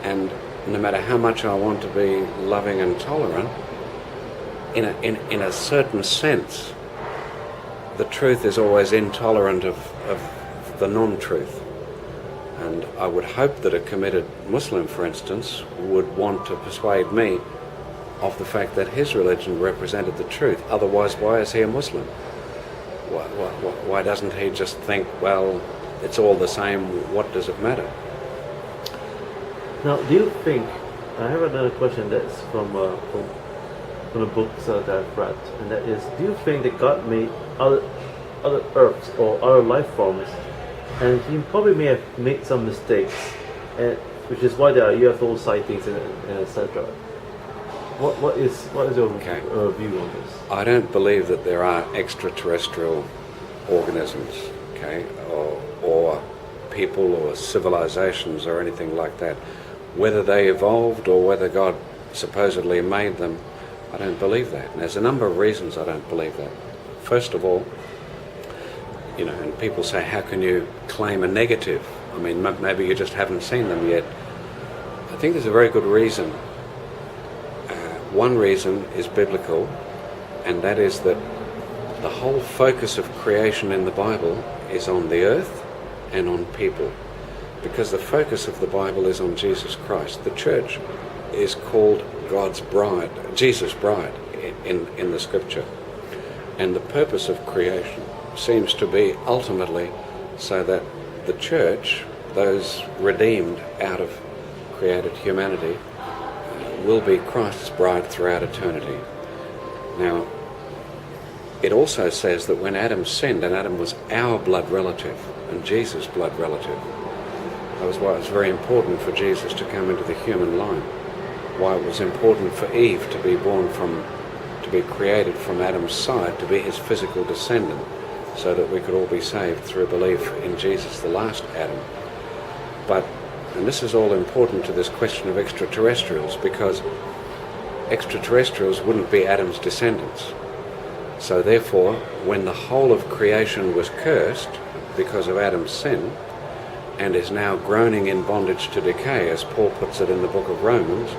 And no matter how much I want to be loving and tolerant, in a certain sense, the truth is always intolerant of the non-truth. And I would hope that a committed Muslim, for instance, would want to persuade me of the fact that his religion represented the truth. Otherwise, why is he a Muslim? Why doesn't he just think, well, it's all the same, what does it matter? Now, do you think, I have another question that's from the books that I've read, and that is, do you think that God made other earths or other life forms, and he probably may have made some mistakes, which is why there are UFO sightings and etc. What is your view on this? I don't believe that there are extraterrestrial organisms, or people or civilizations or anything like that. Whether they evolved or whether God supposedly made them, I don't believe that. And there's a number of reasons I don't believe that. First of all, and people say, how can you claim a negative? I mean, maybe you just haven't seen them yet. I think there's a very good reason. One reason is biblical, and that is that the whole focus of creation in the Bible is on the earth and on people, because the focus of the Bible is on Jesus Christ. The church is called God's bride, Jesus' bride in the scripture. And the purpose of creation seems to be ultimately so that the church, those redeemed out of created humanity, will be Christ's bride throughout eternity. Now, it also says that when Adam sinned, and Adam was our blood relative and Jesus' blood relative, that was why it was very important for Jesus to come into the human line, why it was important for Eve to be created from Adam's side, to be his physical descendant, so that we could all be saved through belief in Jesus, the last Adam. But, and this is all important to this question of extraterrestrials, because extraterrestrials wouldn't be Adam's descendants. So therefore, when the whole of creation was cursed because of Adam's sin, and is now groaning in bondage to decay, as Paul puts it in the book of Romans,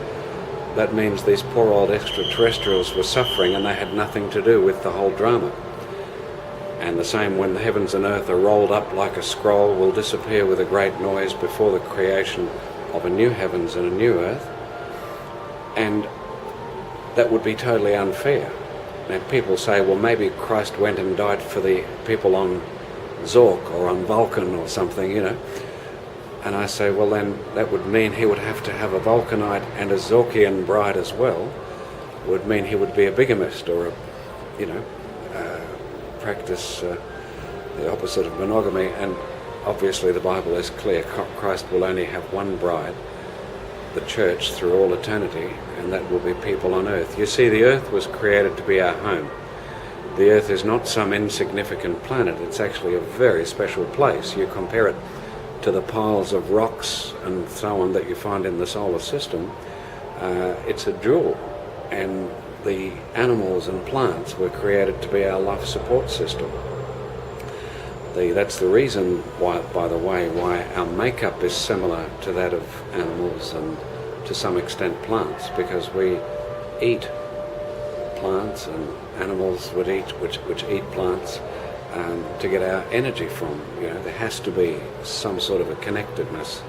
that means these poor old extraterrestrials were suffering, and they had nothing to do with the whole drama. And the same, when the heavens and earth are rolled up like a scroll, will disappear with a great noise before the creation of a new heavens and a new earth. And that would be totally unfair. Now people say, well, maybe Christ went and died for the people on Zork or on Vulcan or something, you know. And I say, well, then that would mean he would have to have a Vulcanite and a Zorkian bride as well. It would mean he would be a bigamist or a, you know, practice the opposite of monogamy. And obviously the Bible is clear. Christ will only have one bride, the church, through all eternity, and that will be people on earth. You see, the earth was created to be our home. The earth is not some insignificant planet. It's actually a very special place. You compare it to the piles of rocks and so on that you find in the solar system, it's a jewel. And the animals and plants were created to be our life support system. That's the reason why, by the way, why our makeup is similar to that of animals and to some extent plants, because we eat plants and animals would eat, which eat plants to get our energy from. You know, there has to be some sort of a connectedness,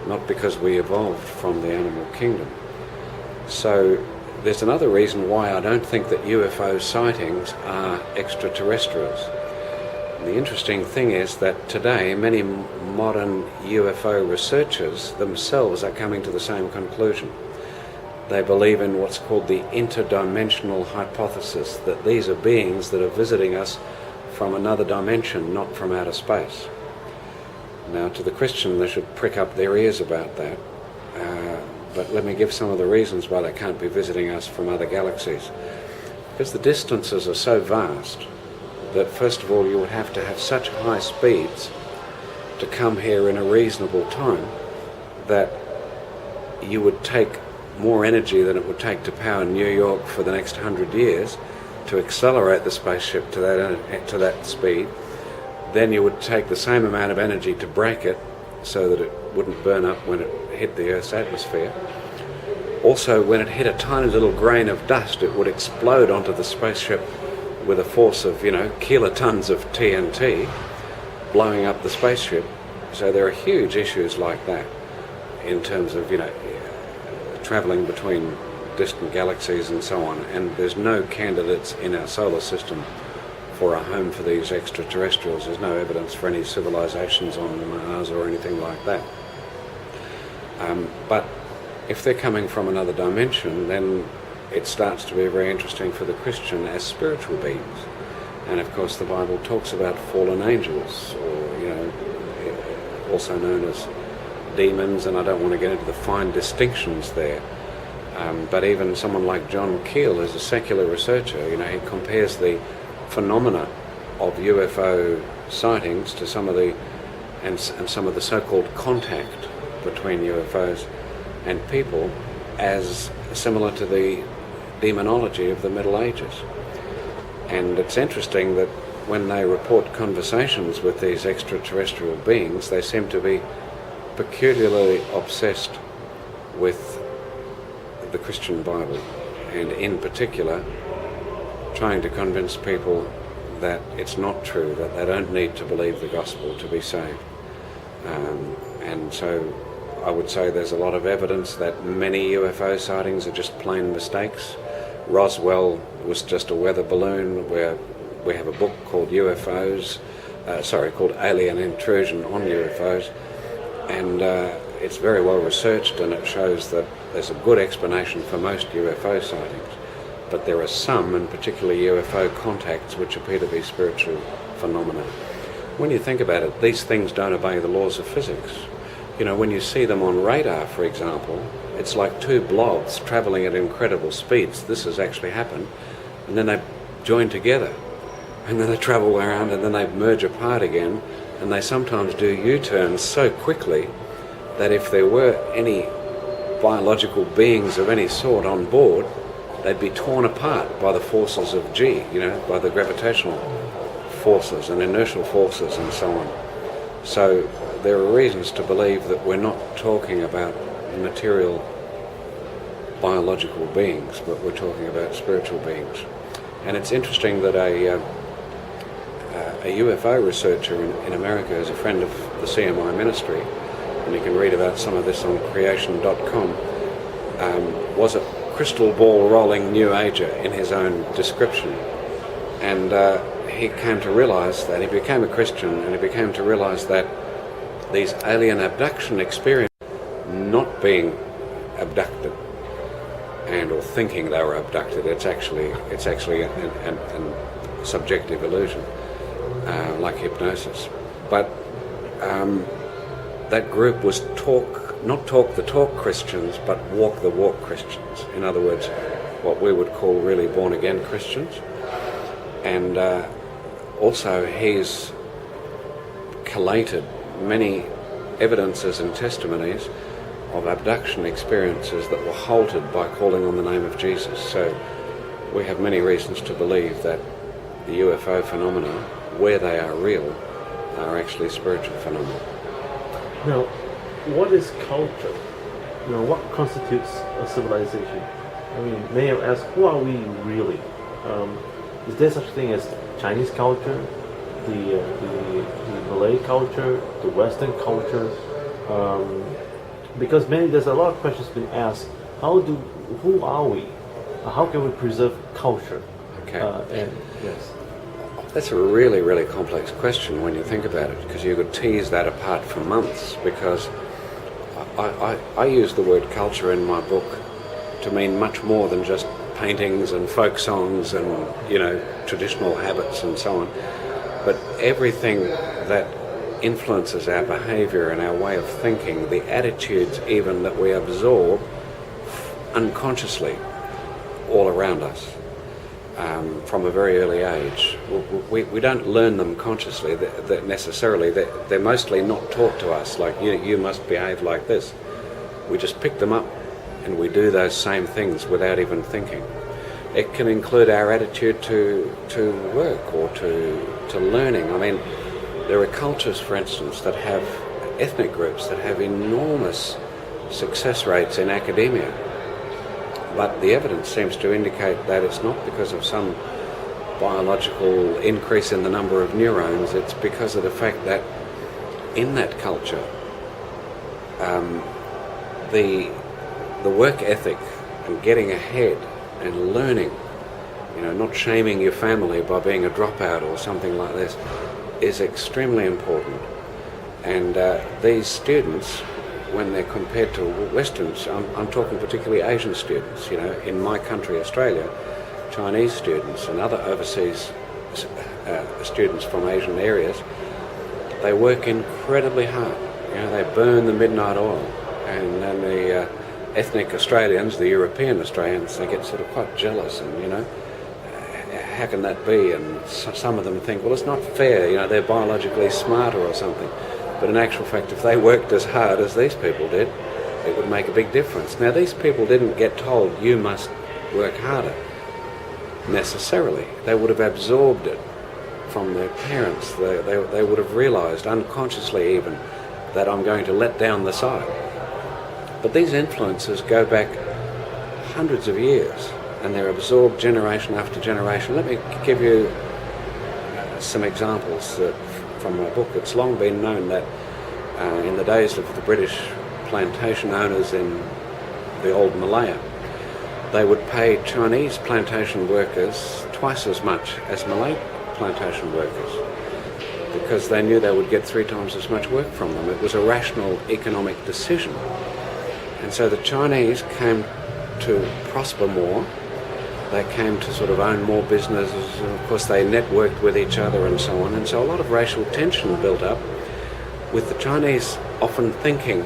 not because we evolved from the animal kingdom. So there's another reason why I don't think that UFO sightings are extraterrestrials. The interesting thing is that today many modern UFO researchers themselves are coming to the same conclusion. They believe in what's called the interdimensional hypothesis, that these are beings that are visiting us from another dimension, not from outer space. Now, to the Christian, they should prick up their ears about that. But let me give some of the reasons why they can't be visiting us from other galaxies. Because the distances are so vast that, first of all, you would have to have such high speeds to come here in a reasonable time that you would take more energy than it would take to power New York for the next 100 years to accelerate the spaceship to that speed. Then you would take the same amount of energy to break it so that it wouldn't burn up when it hit the Earth's atmosphere. Also, when it hit a tiny little grain of dust, it would explode onto the spaceship with a force of, kilotons of TNT, blowing up the spaceship. So there are huge issues like that in terms of, travelling between distant galaxies and so on. And there's no candidates in our solar system for a home for these extraterrestrials. There's no evidence for any civilizations on Mars or anything like that. But if they're coming from another dimension, then it starts to be very interesting for the Christian as spiritual beings. And of course the Bible talks about fallen angels, or also known as demons, and I don't want to get into the fine distinctions there. But even someone like John Keel is a secular researcher. He compares the phenomena of UFO sightings to some of the so-called contact between UFOs and people as similar to the demonology of the Middle Ages. And it's interesting that when they report conversations with these extraterrestrial beings, they seem to be peculiarly obsessed with the Christian Bible, and in particular trying to convince people that it's not true, that they don't need to believe the gospel to be saved. And so I would say there's a lot of evidence that many UFO sightings are just plain mistakes. Roswell was just a weather balloon, where we have a book called called Alien Intrusion on UFOs, and it's very well researched, and it shows that there's a good explanation for most UFO sightings. But there are some, and particularly UFO contacts, which appear to be spiritual phenomena. When you think about it, these things don't obey the laws of physics. When you see them on radar, for example, it's like two blobs travelling at incredible speeds. This has actually happened. And then they join together. And then they travel around, and then they merge apart again. And they sometimes do U-turns so quickly that if there were any biological beings of any sort on board, they'd be torn apart by the forces of G, by the gravitational forces and inertial forces and so on. So there are reasons to believe that we're not talking about material biological beings, but we're talking about spiritual beings. And it's interesting that a UFO researcher in America is a friend of the CMI ministry, and you can read about some of this on creation.com, was crystal ball rolling New Ager in his own description. And he came to realise that, he became a Christian, and he became to realise that these alien abduction experiences, not being abducted and or thinking they were abducted, it's actually a subjective illusion, like hypnosis. But that group was not talk the talk Christians, but walk the walk Christians. In other words, what we would call really born again Christians. And also he's collated many evidences and testimonies of abduction experiences that were halted by calling on the name of Jesus. So we have many reasons to believe that the UFO phenomena, where they are real, are actually spiritual phenomena. Now, what is culture? What constitutes a civilization? I mean, many have asked, who are we really? Is there such a thing as Chinese culture, the Malay culture, the Western culture? Because there's a lot of questions being asked. Who are we? How can we preserve culture? Okay. Yes. That's a really, really complex question when you think about it, because you could tease that apart for months, because I use the word culture in my book to mean much more than just paintings and folk songs and, traditional habits and so on, but everything that influences our behaviour and our way of thinking, the attitudes even that we absorb unconsciously all around us. From a very early age. We don't learn them consciously necessarily. They're mostly not taught to us, like you must behave like this. We just pick them up and we do those same things without even thinking. It can include our attitude to work or to learning. I mean, there are cultures, for instance, that have ethnic groups that have enormous success rates in academia. But the evidence seems to indicate that it's not because of some biological increase in the number of neurons, it's because of the fact that in that culture, the work ethic and getting ahead and learning, not shaming your family by being a dropout or something like this, is extremely important. And these students, when they're compared to Westerns, I'm talking particularly Asian students, in my country, Australia, Chinese students and other overseas students from Asian areas, they work incredibly hard. They burn the midnight oil. And then the ethnic Australians, the European Australians, they get sort of quite jealous and, how can that be? And some of them think, well, it's not fair, they're biologically smarter or something. But in actual fact, if they worked as hard as these people did, it would make a big difference. Now, these people didn't get told, you must work harder, necessarily. They would have absorbed it from their parents. They would have realised, unconsciously even, that I'm going to let down the side. But these influences go back hundreds of years, and they're absorbed generation after generation. Let me give you some examples from my book. It's long been known that in the days of the British plantation owners in the old Malaya, they would pay Chinese plantation workers twice as much as Malay plantation workers, because they knew they would get 3 times as much work from them. It was a rational economic decision. And so the Chinese came to prosper more. They came to sort of own more businesses, and of course they networked with each other and so on. And so a lot of racial tension built up, with the Chinese often thinking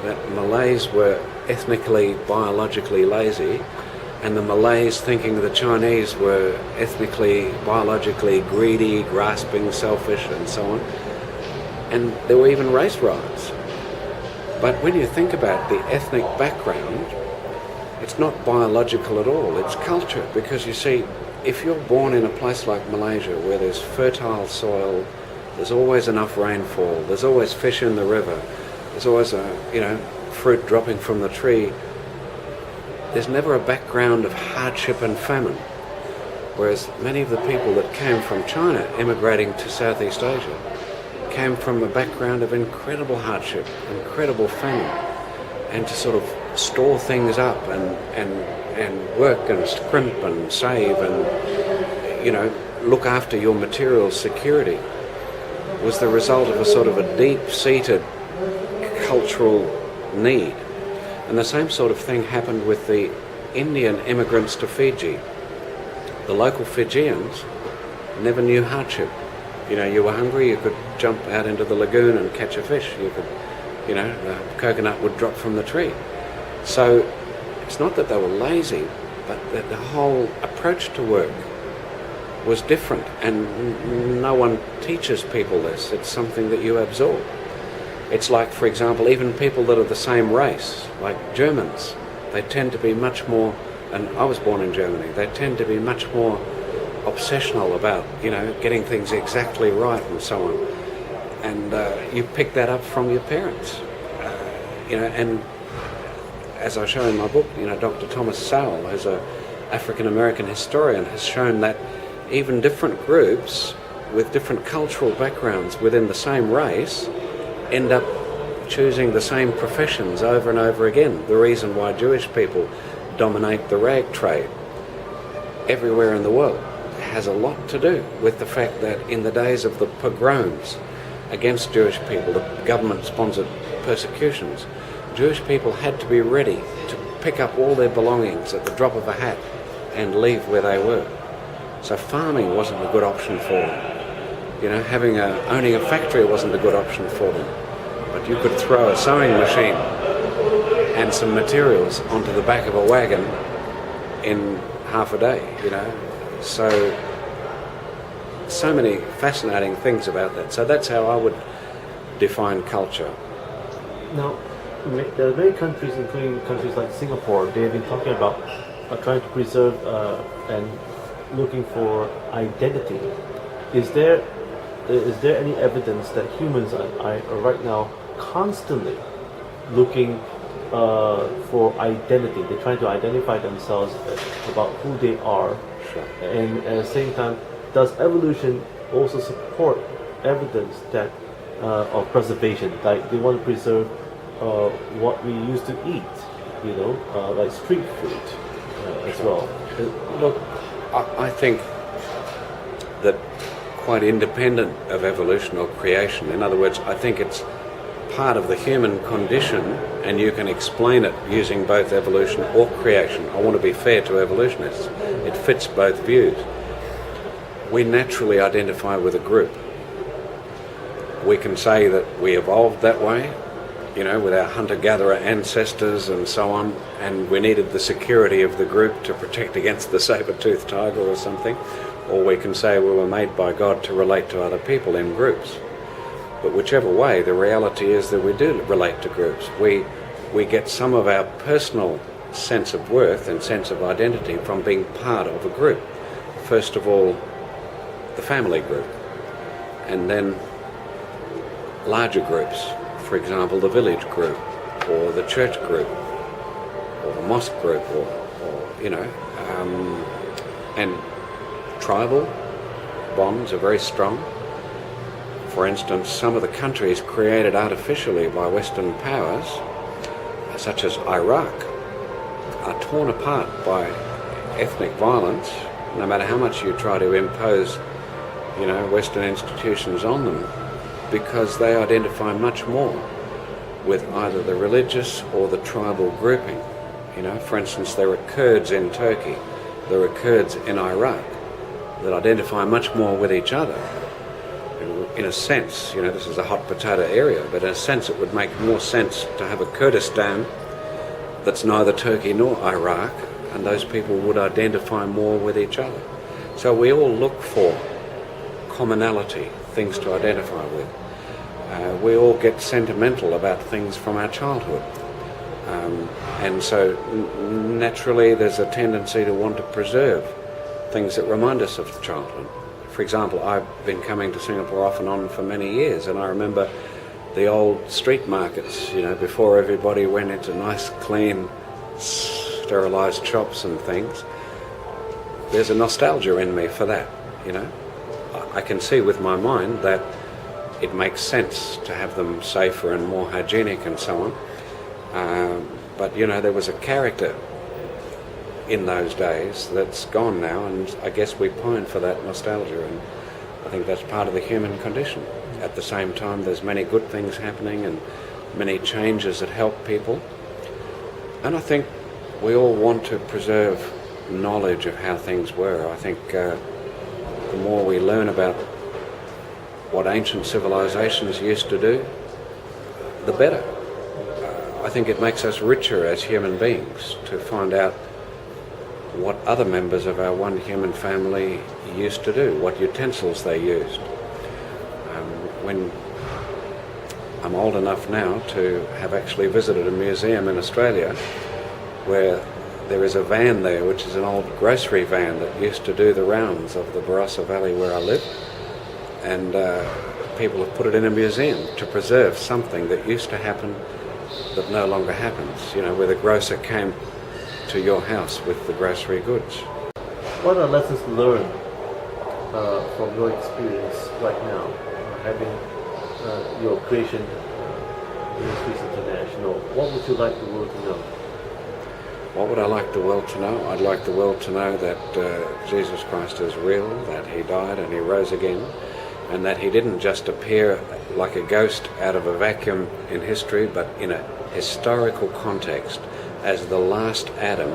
that Malays were ethnically, biologically lazy, and the Malays thinking the Chinese were ethnically, biologically greedy, grasping, selfish, and so on. And there were even race riots. But when you think about the ethnic background, it's not biological at all, it's culture. Because you see, if you're born in a place like Malaysia where there's fertile soil, there's always enough rainfall, there's always fish in the river, there's always fruit dropping from the tree, there's never a background of hardship and famine. Whereas many of the people that came from China immigrating to Southeast Asia came from a background of incredible hardship, incredible famine, and to sort of store things up and work and scrimp and save and, you know, look after your material security was the result of a sort of a deep-seated cultural need. And the same sort of thing happened with the Indian immigrants to Fiji. The local Fijians never knew hardship. You know, you were hungry, you could jump out into the lagoon and catch a fish. You could, you know, the coconut would drop from the tree. So it's not that they were lazy, but that the whole approach to work was different, and no one teaches people this. It's something that you absorb. It's like, for example, even people that are the same race, like Germans, they tend to be much more, and I was born in Germany, they tend to be much more obsessional about, you know, getting things exactly right and so on. And you pick that up from your parents. You know, and as I show in my book, you know, Dr. Thomas Sowell, who's an African-American historian, has shown that even different groups with different cultural backgrounds within the same race end up choosing the same professions over and over again. The reason why Jewish people dominate the rag trade everywhere in the world has a lot to do with the fact that in the days of the pogroms against Jewish people, the government-sponsored persecutions, Jewish people had to be ready to pick up all their belongings at the drop of a hat and leave where they were. So farming wasn't a good option for them. You know, owning a factory wasn't a good option for them. But you could throw a sewing machine and some materials onto the back of a wagon in half a day, you know. So many fascinating things about that. So that's how I would define culture. Now, there are many countries, including countries like Singapore, they have been talking about trying to preserve and looking for identity. Is there any evidence that humans are right now constantly looking for identity? They're trying to identify themselves about who they are. Sure. And at the same time, does evolution also support evidence that of preservation? Like they want to preserve what we used to eat, you know, like street food as well. Look, I think that quite independent of evolution or creation, in other words, I think it's part of the human condition, and you can explain it using both evolution or creation. I want to be fair to evolutionists. It fits both views. We naturally identify with a group. We can say that we evolved that way, you know, with our hunter-gatherer ancestors and so on, and we needed the security of the group to protect against the saber-toothed tiger or something. Or we can say we were made by God to relate to other people in groups. But whichever way, the reality is that we do relate to groups. We get some of our personal sense of worth and sense of identity from being part of a group. First of all, the family group, and then larger groups. For example, the village group, or the church group, or the mosque group, or you know, and tribal bonds are very strong. For instance, some of the countries created artificially by Western powers, such as Iraq, are torn apart by ethnic violence, no matter how much you try to impose, you know, Western institutions on them, because they identify much more with either the religious or the tribal grouping. You know, for instance, there are Kurds in Turkey, there are Kurds in Iraq that identify much more with each other. In a sense, you know, this is a hot potato area, but in a sense it would make more sense to have a Kurdistan that's neither Turkey nor Iraq, and those people would identify more with each other. So we all look for commonality, things to identify with. We all get sentimental about things from our childhood. And so naturally there's a tendency to want to preserve things that remind us of childhood. For example, I've been coming to Singapore off and on for many years, and I remember the old street markets, you know, before everybody went into nice, clean, sterilised shops and things. There's a nostalgia in me for that, you know. I can see with my mind that it makes sense to have them safer and more hygienic and so on. But, you know, there was a character in those days that's gone now, and I guess we pine for that nostalgia, and I think that's part of the human condition. At the same time, there's many good things happening and many changes that help people. And I think we all want to preserve knowledge of how things were. I think the more we learn about what ancient civilizations used to do, the better. I think it makes us richer as human beings to find out what other members of our one human family used to do, what utensils they used. When I'm old enough now to have actually visited a museum in Australia where there is a van there, which is an old grocery van that used to do the rounds of the Barossa Valley where I live, and people have put it in a museum to preserve something that used to happen that no longer happens, you know, where the grocer came to your house with the grocery goods. What are lessons learned from your experience right now, having your creation Ministries International? What would you like the world to know? What would I like the world to know? I'd like the world to know that Jesus Christ is real, that he died and he rose again, and that he didn't just appear like a ghost out of a vacuum in history, but in a historical context as the last Adam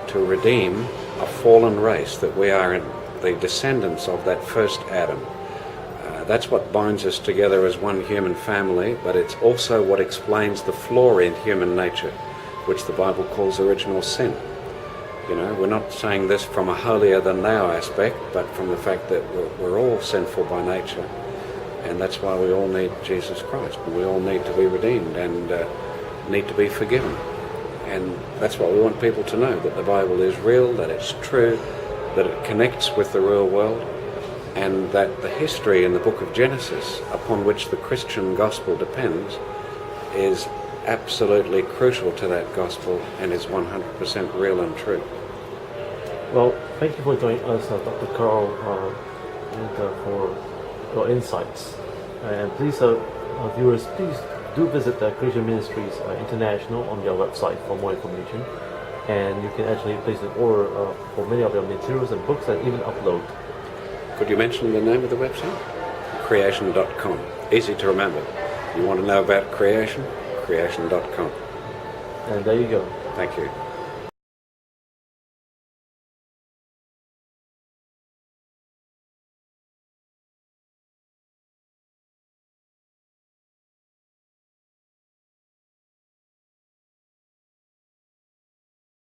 to redeem a fallen race that we are in, the descendants of that first Adam. That's what binds us together as one human family, but it's also what explains the flaw in human nature, which the Bible calls original sin. You know, we're not saying this from a holier-than-thou aspect, but from the fact that we're all sinful by nature, and that's why we all need Jesus Christ. We all need to be redeemed and need to be forgiven. And that's what we want people to know, that the Bible is real, that it's true, that it connects with the real world, and that the history in the book of Genesis, upon which the Christian gospel depends, is absolutely crucial to that gospel and is 100% real and true. Well, thank you for joining us, Dr. Carl, and for your insights. And please, viewers, please do visit the Creation Ministries International on their website for more information. And you can actually place an order for many of their materials and books and even upload. Could you mention the name of the website? Creation.com. Easy to remember. You want to know about creation? Creation.com. And there you go. Thank you.